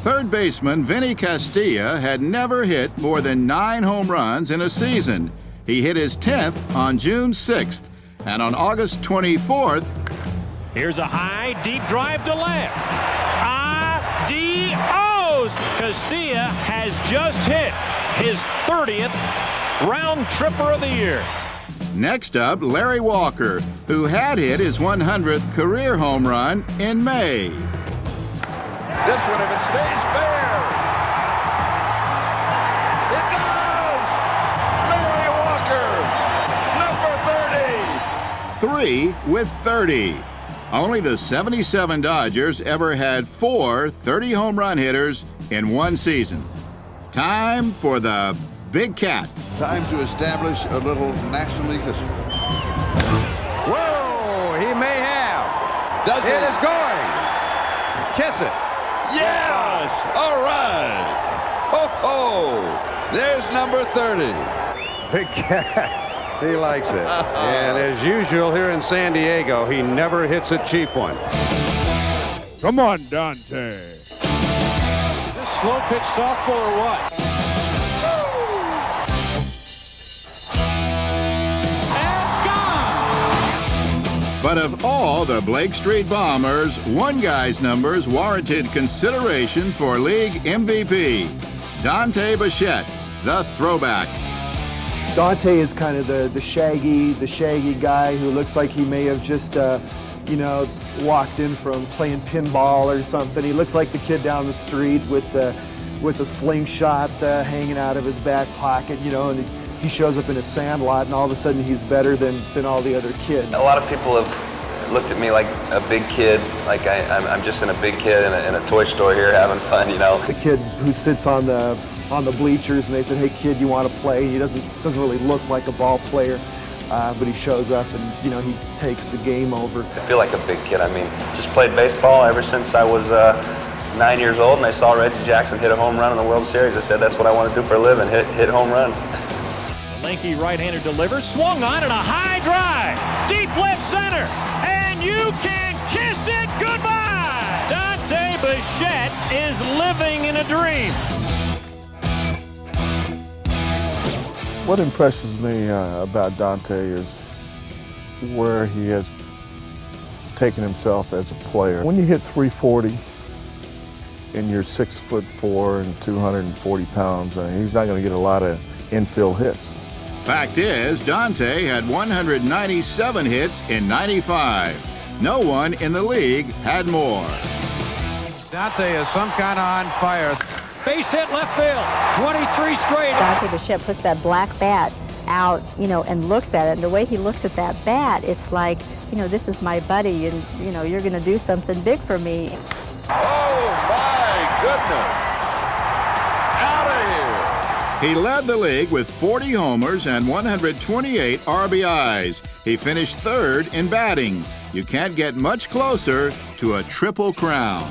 Third baseman Vinny Castilla had never hit more than 9 home runs in a season. He hit his 10th on June 6th, and on August 24th... Here's a high, deep drive to left. Adios! Castilla has just hit his 30th round tripper of the year. Next up, Larry Walker, who had hit his 100th career home run in May. This one, if it stays fair, it does! Larry Walker, number 30! 3 with 30. Only the 77 Dodgers ever had 4 30 home run hitters in one season. Time for the Big Cat. Time to establish a little National League history. Whoa, he may have. Does it? It is going. Kiss it. Yes! All right! Ho-ho! There's number 30. Big Cat. He likes it. And as usual here in San Diego, he never hits a cheap one. Come on, Dante. Is this slow pitch softball or what? But of all the Blake Street Bombers, one guy's numbers warranted consideration for league MVP. Dante Bichette, the throwback. Dante is kind of the shaggy guy who looks like he may have just, walked in from playing pinball or something. He looks like the kid down the street with a slingshot hanging out of his back pocket, and he shows up in a sandlot, and all of a sudden he's better than all the other kids. A lot of people have looked at me like a big kid, like I'm just a big kid in a toy store here having fun, The kid who sits on the bleachers, and they said, "Hey kid, you want to play?" He doesn't really look like a ball player, but he shows up and he takes the game over. I feel like a big kid. I mean, just played baseball ever since I was 9 years old, and I saw Reggie Jackson hit a home run in the World Series. I said that's what I want to do for a living, hit home runs. Lanky right-hander delivers, swung on and a high drive, deep left center, and you can kiss it goodbye! Dante Bichette is living in a dream. What impresses me about Dante is where he has taken himself as a player. When you hit 340 and you're 6'4" and 240 pounds, he's not going to get a lot of infield hits. Fact is, Dante had 197 hits in '95. No one in the league had more. Dante is some kind of on fire. Base hit left field, 23 straight. Dante Bichette puts that black bat out, and looks at it. And the way he looks at that bat, it's like, this is my buddy, and, you're going to do something big for me. Oh, my goodness. Out of here. He led the league with 40 homers and 128 RBIs. He finished third in batting. You can't get much closer to a triple crown.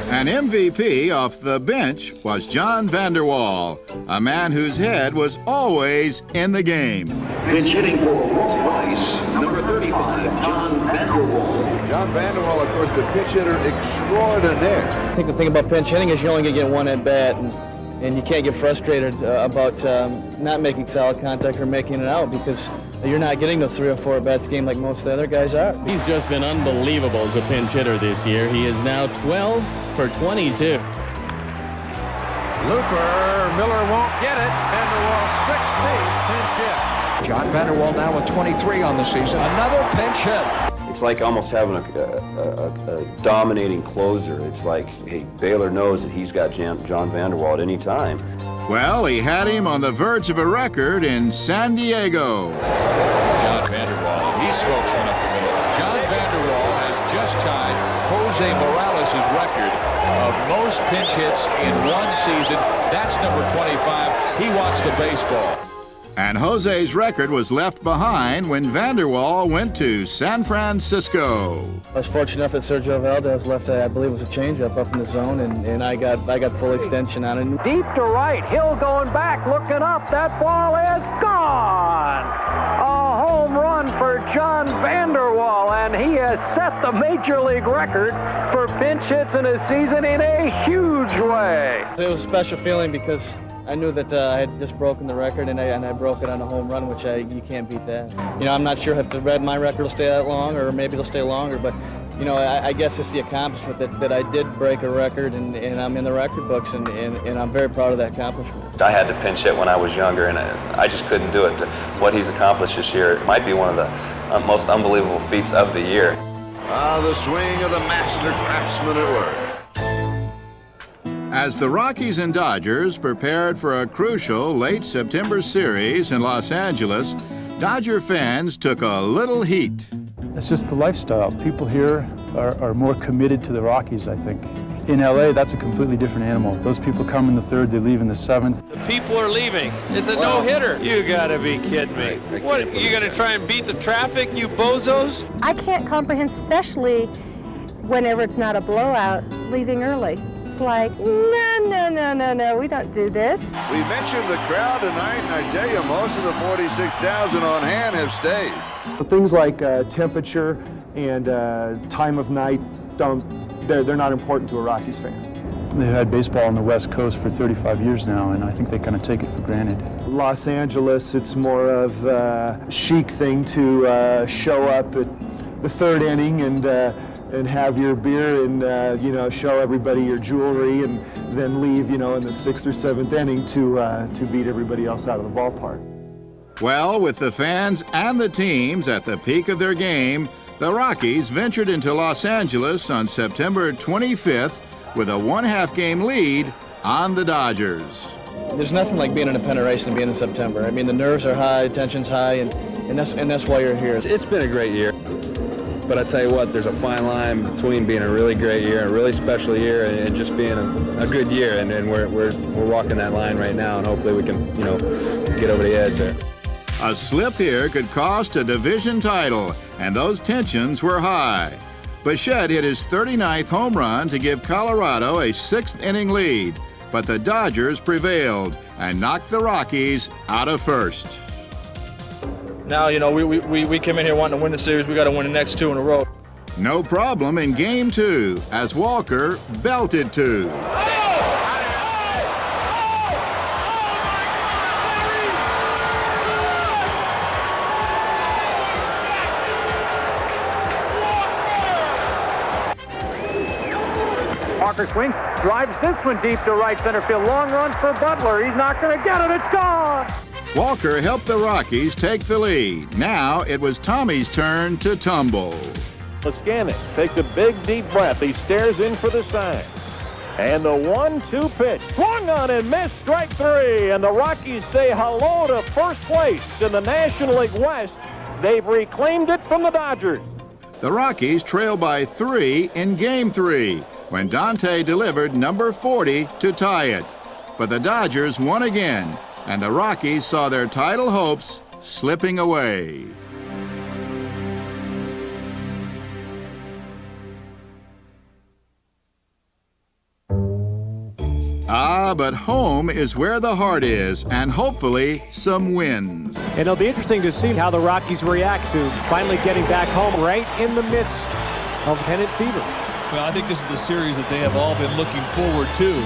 An MVP off the bench was John Vander Wal, a man whose head was always in the game. Pitch hitting for Rockies, number 35, John Vander Wal. John Vander Wal, of course, the pitch hitter extraordinaire. I think the thing about pinch hitting is you're only going to get one at bat, and you can't get frustrated about not making solid contact or making it out, because you're not getting the 3 or 4 at-bats a game like most of the other guys are. He's just been unbelievable as a pinch hitter this year. He is now 12 for 22. Looper, Miller won't get it. Vander Wal 16th pinch hit. John Vander Wal now with 23 on the season. Another pinch hit. It's like almost having a dominating closer. It's like, hey, Baylor knows that he's got John Vander Wal at any time. Well, he had him on the verge of a record in San Diego. It's John Vander Wal. He smokes one up the middle. John Vander Wal has just tied Jose Morales' record of most pinch hits in one season. That's number 25. He wants the baseball. And Jose's record was left behind when Vander Wal went to San Francisco. I was fortunate enough that Sergio Valdez left, I believe it was a changeup up in the zone, and I got full extension on it. Deep to right, Hill going back, looking up, that ball is gone! A home run for John Vander Wal, and he has set the Major League record for pinch hits in a season in a huge way. It was a special feeling because I knew that I had just broken the record, and I broke it on a home run, which you can't beat that. I'm not sure if my record will stay that long, or maybe it'll stay longer, but I guess it's the accomplishment that I did break a record, and I'm in the record books, and I'm very proud of that accomplishment. I had to pinch hit when I was younger, and I just couldn't do it. What he's accomplished this year, it might be one of the most unbelievable feats of the year. The swing of the master craftsman at work. As the Rockies and Dodgers prepared for a crucial late September series in Los Angeles, Dodger fans took a little heat. It's just the lifestyle. People here are more committed to the Rockies, I think. In LA, that's a completely different animal. Those people come in the 3rd, they leave in the 7th. The people are leaving. It's a no-hitter. You gotta be kidding me. What, you gonna try and beat the traffic, you bozos? I can't comprehend, especially whenever it's not a blowout, leaving early. It's like, no, we don't do this. We mentioned the crowd tonight, and I tell you, most of the 46,000 on hand have stayed. Things like temperature and time of night, they're not important to a Rockies fan. They've had baseball on the West Coast for 35 years now, and I think they kind of take it for granted. Los Angeles, it's more of a chic thing to show up at the 3rd inning and have your beer and show everybody your jewelry, and then leave in the 6th or 7th inning to beat everybody else out of the ballpark. Well, with the fans and the teams at the peak of their game, the Rockies ventured into Los Angeles on September 25th with a 1/2 game lead on the Dodgers. There's nothing like being in a pennant race and being in September. I mean, the nerves are high, tension's high, and that's why you're here. It's been a great year. But I tell you what, there's a fine line between being a really great year, a really special year, and just being a good year. And we're walking that line right now, and hopefully we can, get over the edge there. A slip here could cost a division title, and those tensions were high. Bichette hit his 39th home run to give Colorado a 6th inning lead, but the Dodgers prevailed and knocked the Rockies out of first. Now, we came in here wanting to win the series. We got to win the next 2 in a row. No problem in Game 2 as Walker belted 2. Walker swings, drives this one deep to right center field. Long run for Butler. He's not going to get it. It's gone. Walker helped the Rockies take the lead. Now it was Tommy's turn to tumble. Leskanic takes a big deep breath. He stares in for the sign. And the 1-2 pitch. Swung on and missed, strike three. And the Rockies say hello to first place in the National League West. They've reclaimed it from the Dodgers. The Rockies trailed by 3 in Game 3 when Dante delivered number 40 to tie it. But the Dodgers won again, and the Rockies saw their title hopes slipping away. Ah, but home is where the heart is, and hopefully some wins. And it'll be interesting to see how the Rockies react to finally getting back home right in the midst of pennant fever. Well, I think this is the series that they have all been looking forward to.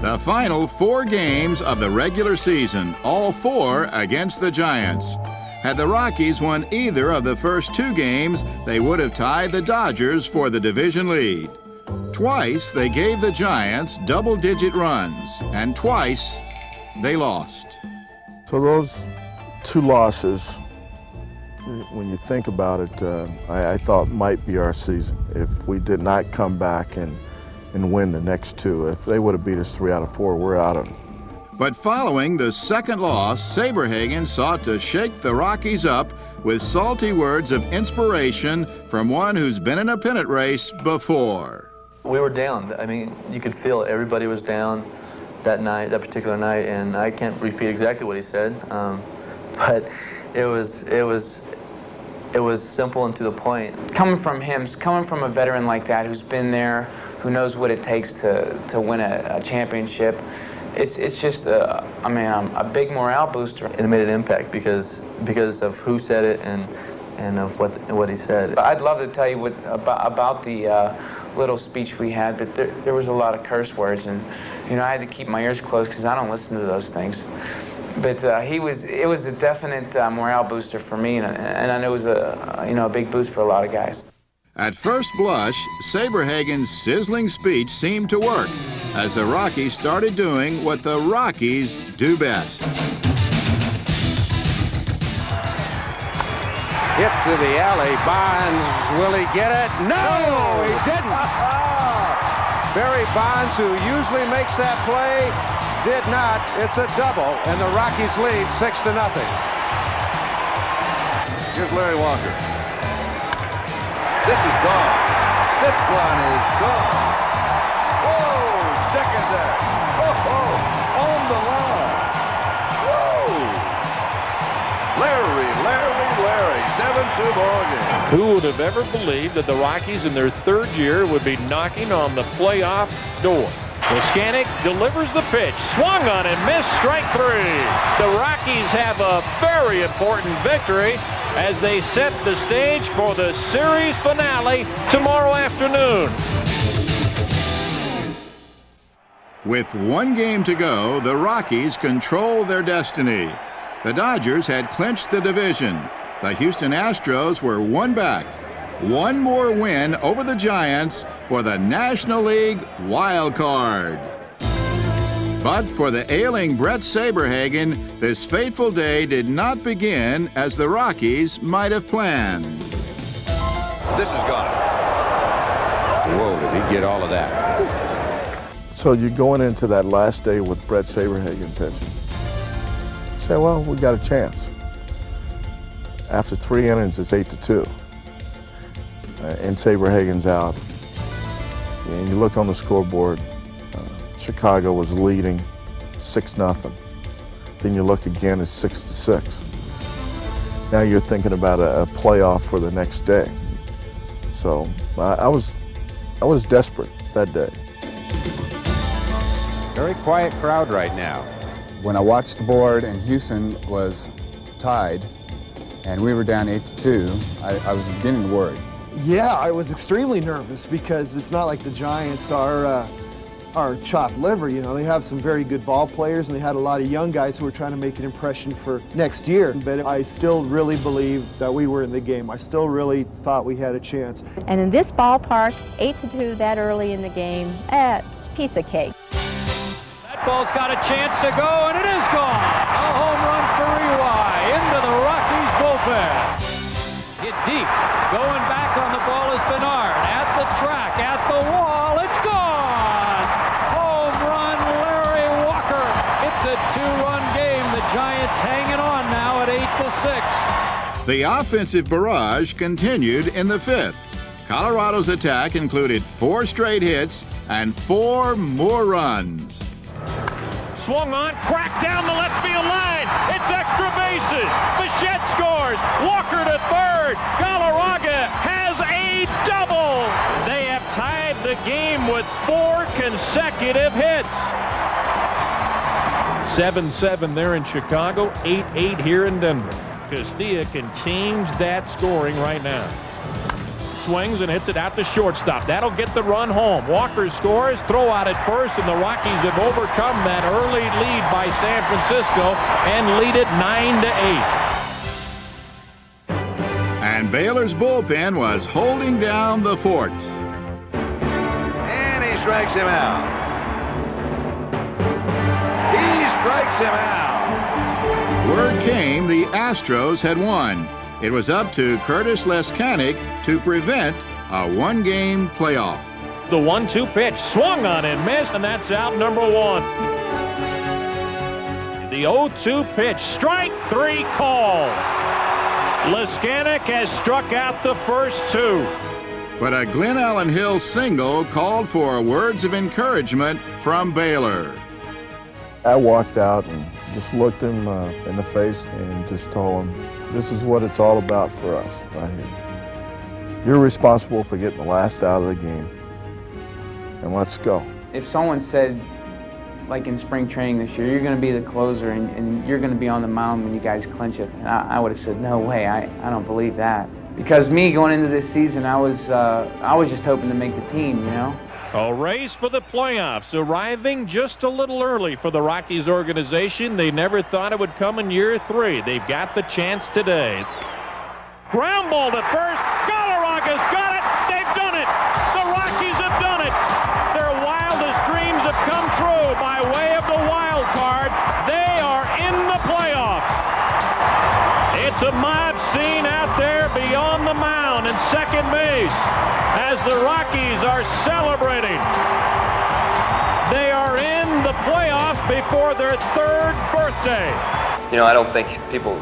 The final 4 games of the regular season, all 4 against the Giants. Had the Rockies won either of the first 2 games, they would have tied the Dodgers for the division lead. Twice they gave the Giants double-digit runs, and twice they lost. So those 2 losses, when you think about it, I thought might be our season. If we did not come back and win the next 2, if they would have beat us 3 out of 4, we're out of it. But following the second loss, Saberhagen sought to shake the Rockies up with salty words of inspiration from one who's been in a pennant race before. We were down. I mean, you could feel it. Everybody was down that night, that particular night, and I can't repeat exactly what he said, but it was simple and to the point. Coming from him, coming from a veteran like that who's been there, who knows what it takes to win a championship, it's just a big morale booster. It made an impact because of who said it and of what he said. I'd love to tell you about the little speech we had, but there was a lot of curse words, and I had to keep my ears closed because I don't listen to those things. But it was a definite morale booster for me, and I know it was a big boost for a lot of guys. At first blush, Saberhagen's sizzling speech seemed to work as the Rockies started doing what the Rockies do best. Hit to the alley. Bonds, will he get it? No, he didn't. Barry Bonds, who usually makes that play, did not. It's a double, and the Rockies lead 6-0. Here's Larry Walker. This is gone. This one is gone. Whoa, second there. Whoa, on the line. Whoa. Larry, 7-2 ball game. Who would have ever believed that the Rockies in their 3rd year would be knocking on the playoff door? Leskanic delivers the pitch, swung on and missed, strike 3. The Rockies have a very important victory as they set the stage for the series finale tomorrow afternoon. With 1 game to go, the Rockies control their destiny. The Dodgers had clinched the division. The Houston Astros were 1 back. 1 more win over the Giants for the National League wild card. But for the ailing Brett Saberhagen, this fateful day did not begin as the Rockies might have planned. This is gone. Whoa, did he get all of that? So you're going into that last day with Brett Saberhagen pitching. You say, well, we got a chance. After 3 innings, it's 8-2. And Saberhagen's out. And you look on the scoreboard, Chicago was leading 6-0. Then you look again, it's 6-6. Now you're thinking about a playoff for the next day. So I was desperate that day. Very quiet crowd right now. When I watched the board and Houston was tied and we were down 8-2, I was beginning to worry. Yeah, I was extremely nervous because it's not like the Giants are our chopped liver. You know, they have some very good ball players, and they had a lot of young guys who were trying to make an impression for next year. But I still really believe that we were in the game. I still really thought we had a chance. And in this ballpark, 8-2 that early in the game, piece of cake. That ball's got a chance to go, and it is gone. A home run for Ely into the Rockies bullpen. Hit deep. Going back on the ball is Bernard. At the track, at the wall, it's gone! Home run, Larry Walker. It's a 2-run game. The Giants hanging on now at 8-6. The offensive barrage continued in the 5th. Colorado's attack included 4 straight hits and 4 more runs. Swung on, cracked down the left field line. It's extra bases. Bichette scores. Walker to third. Galarraga has a double. They have tied the game with 4 consecutive hits. 7-7 there in Chicago, 8-8 here in Denver. Castilla can change that scoring right now. Swings and hits it out to shortstop. That'll get the run home. Walker scores, throw out at first, and the Rockies have overcome that early lead by San Francisco and lead it 9-8. And Baylor's bullpen was holding down the fort. And he strikes him out. He strikes him out. Word came the Astros had won. It was up to Curtis Leskanic to prevent a 1-game playoff. The 1-2 pitch swung on and missed, and that's out number 1. The 0-2 pitch, strike 3 call. Leskanic has struck out the first 2. But a Glenn Allen Hill single called for words of encouragement from Baylor. I walked out and just looked him in the face and just told him, this is what it's all about for us right here. You're responsible for getting the last out of the game. And let's go. If someone said, like in spring training this year, you're going to be the closer and you're going to be on the mound when you guys clinch it, and I would have said, no way, I don't believe that. Because me going into this season, I was just hoping to make the team, you know. A race for the playoffs, arriving just a little early for the Rockies organization. They never thought it would come in year 3. They've got the chance today. Ground ball to first. Galarraga's got it. They've done it. The Rockies have done it. Their wildest dreams have come true by way of the wild card. They are in the playoffs. It's a mob scene out there beyond the mound and second base as the Rockies are celebrating. They are in the playoffs before their 3rd birthday. You know, I don't think people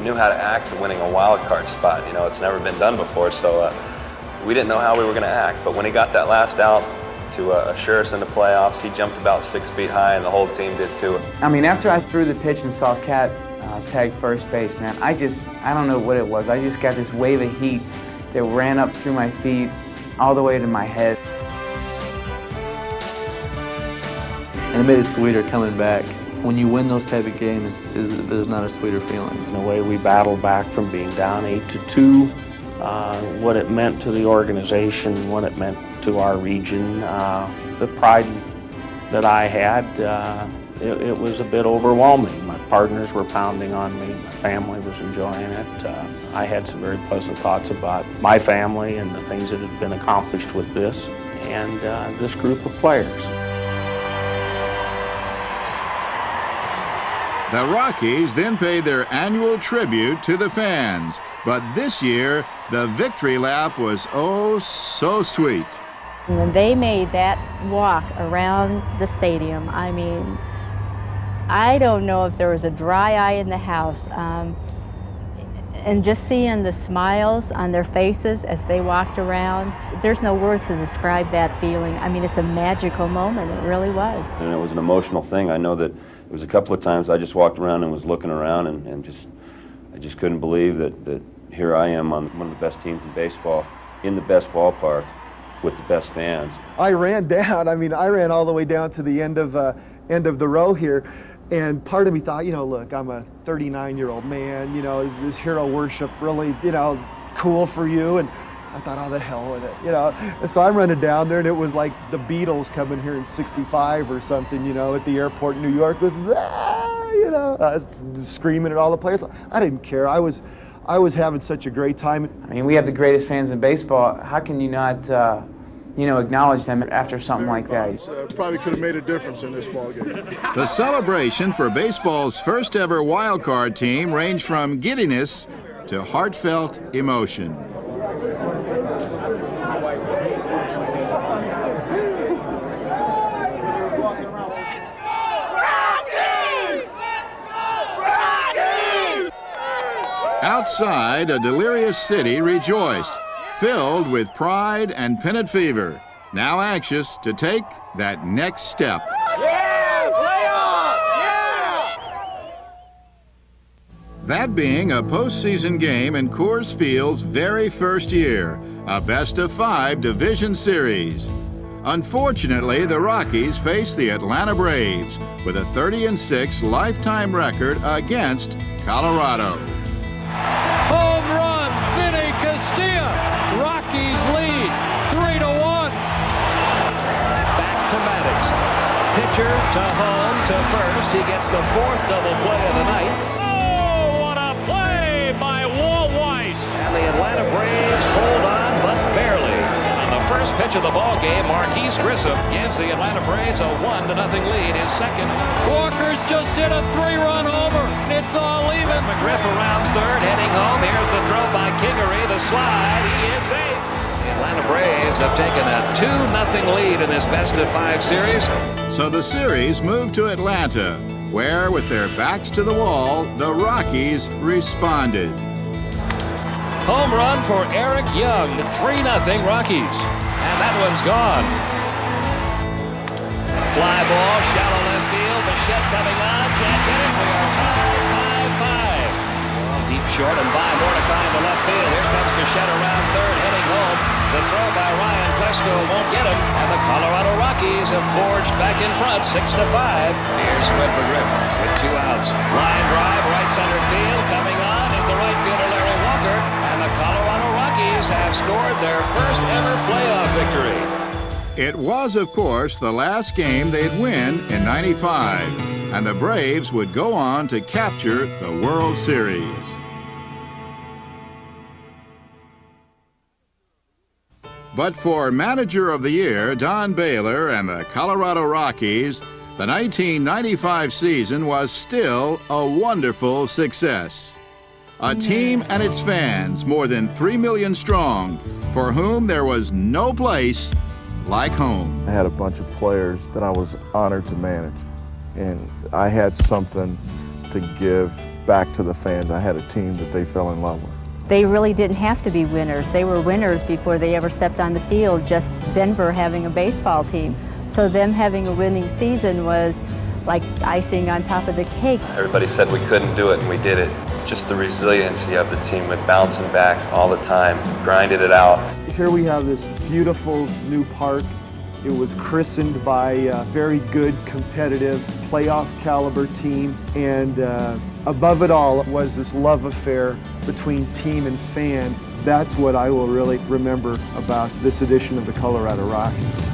knew how to act winning a wild card spot. You know, it's never been done before, so we didn't know how we were going to act. But when he got that last out to assure us in the playoffs, he jumped about 6 feet high, and the whole team did too. I mean, after I threw the pitch and saw Cat tag first base, man, I don't know what it was. I just got this wave of heat that ran up through my feet all the way to my head. And it made it sweeter coming back. When you win those type of games, there's not a sweeter feeling. The way we battled back from being down 8-2, what it meant to the organization, what it meant to our region, the pride that I had, it was a bit overwhelming. My partners were pounding on me, my family was enjoying it. I had some very pleasant thoughts about my family and the things that had been accomplished with this and this group of players. The Rockies then paid their annual tribute to the fans, but this year the victory lap was oh so sweet. When they made that walk around the stadium, I mean, I don't know if there was a dry eye in the house. And just seeing the smiles on their faces as they walked around, there's no words to describe that feeling. I mean, it's a magical moment, it really was. And it was an emotional thing. I know that it was a couple of times I just walked around and was looking around and I just couldn't believe that here I am on one of the best teams in baseball, in the best ballpark, with the best fans. I ran down, I mean, I ran all the way down to the end of the row here. And part of me thought, you know, look, I'm a 39-year-old man, you know, is hero worship really, you know, cool for you? And I thought, oh, the hell with it, you know. And so I'm running down there, and it was like the Beatles coming here in '65 or something, you know, at the airport in New York with, you know, screaming at all the players. I didn't care. I was having such a great time. I mean, we have the greatest fans in baseball. How can you not, you know, acknowledge them after something like that? Probably could have made a difference in this ball game. The celebration for baseball's first ever wild card team ranged from giddiness to heartfelt emotion. Outside, a delirious city rejoiced, filled with pride and pennant fever, now anxious to take that next step. Yeah, playoff! Yeah! That being a postseason game in Coors Field's very first year, a best-of-5 division series. Unfortunately, the Rockies faced the Atlanta Braves with a 30-6 lifetime record against Colorado. Home run, Vinny Castilla. Rockies lead 3-1. Back to Maddox. Pitcher to home to first. He gets the 4th double play of the night. Oh, what a play by Walt Weiss. And the Atlanta Braves hold on, but barely. On the first pitch of the ball game, Marquise Grissom gives the Atlanta Braves a 1-0 lead. His second. Walker's just hit a 3-run homer. It's all even. McGriff around third, heading home. Here's the throw by Kingery. The slide. He is safe. The Atlanta Braves have taken a 2-0 lead in this best-of-5 series. So the series moved to Atlanta, where, with their backs to the wall, the Rockies responded. Home run for Eric Young. 3-0 Rockies. And that one's gone. Fly ball, shallow left field. Bichette coming on. Can't get it. We are tied 5-5. Deep short and by Mordecai in the left field. Here comes Bichette around third, heading home. The throw by Ryan Quesco won't get him. And the Colorado Rockies have forged back in front, 6-5. Here's Fred McGriff with 2 outs. Line drive, right center field. Coming on is the right fielder Larry Walker. And the Colorado Rockies have scored their first ever playoff victory. It was, of course, the last game they'd win in '95, and the Braves would go on to capture the World Series. But for Manager of the Year, Don Baylor and the Colorado Rockies, the 1995 season was still a wonderful success. A team and its fans, more than 3 million strong, for whom there was no place like home. I had a bunch of players that I was honored to manage, and I had something to give back to the fans. I had a team that they fell in love with. They really didn't have to be winners. They were winners before they ever stepped on the field, just Denver having a baseball team. So them having a winning season was like icing on top of the cake. Everybody said we couldn't do it, and we did it. Just the resiliency of the team with bouncing back all the time, grinded it out. Here we have this beautiful new park. It was christened by a very good, competitive, playoff caliber team. And above it all was this love affair between team and fan. That's what I will really remember about this edition of the Colorado Rockies.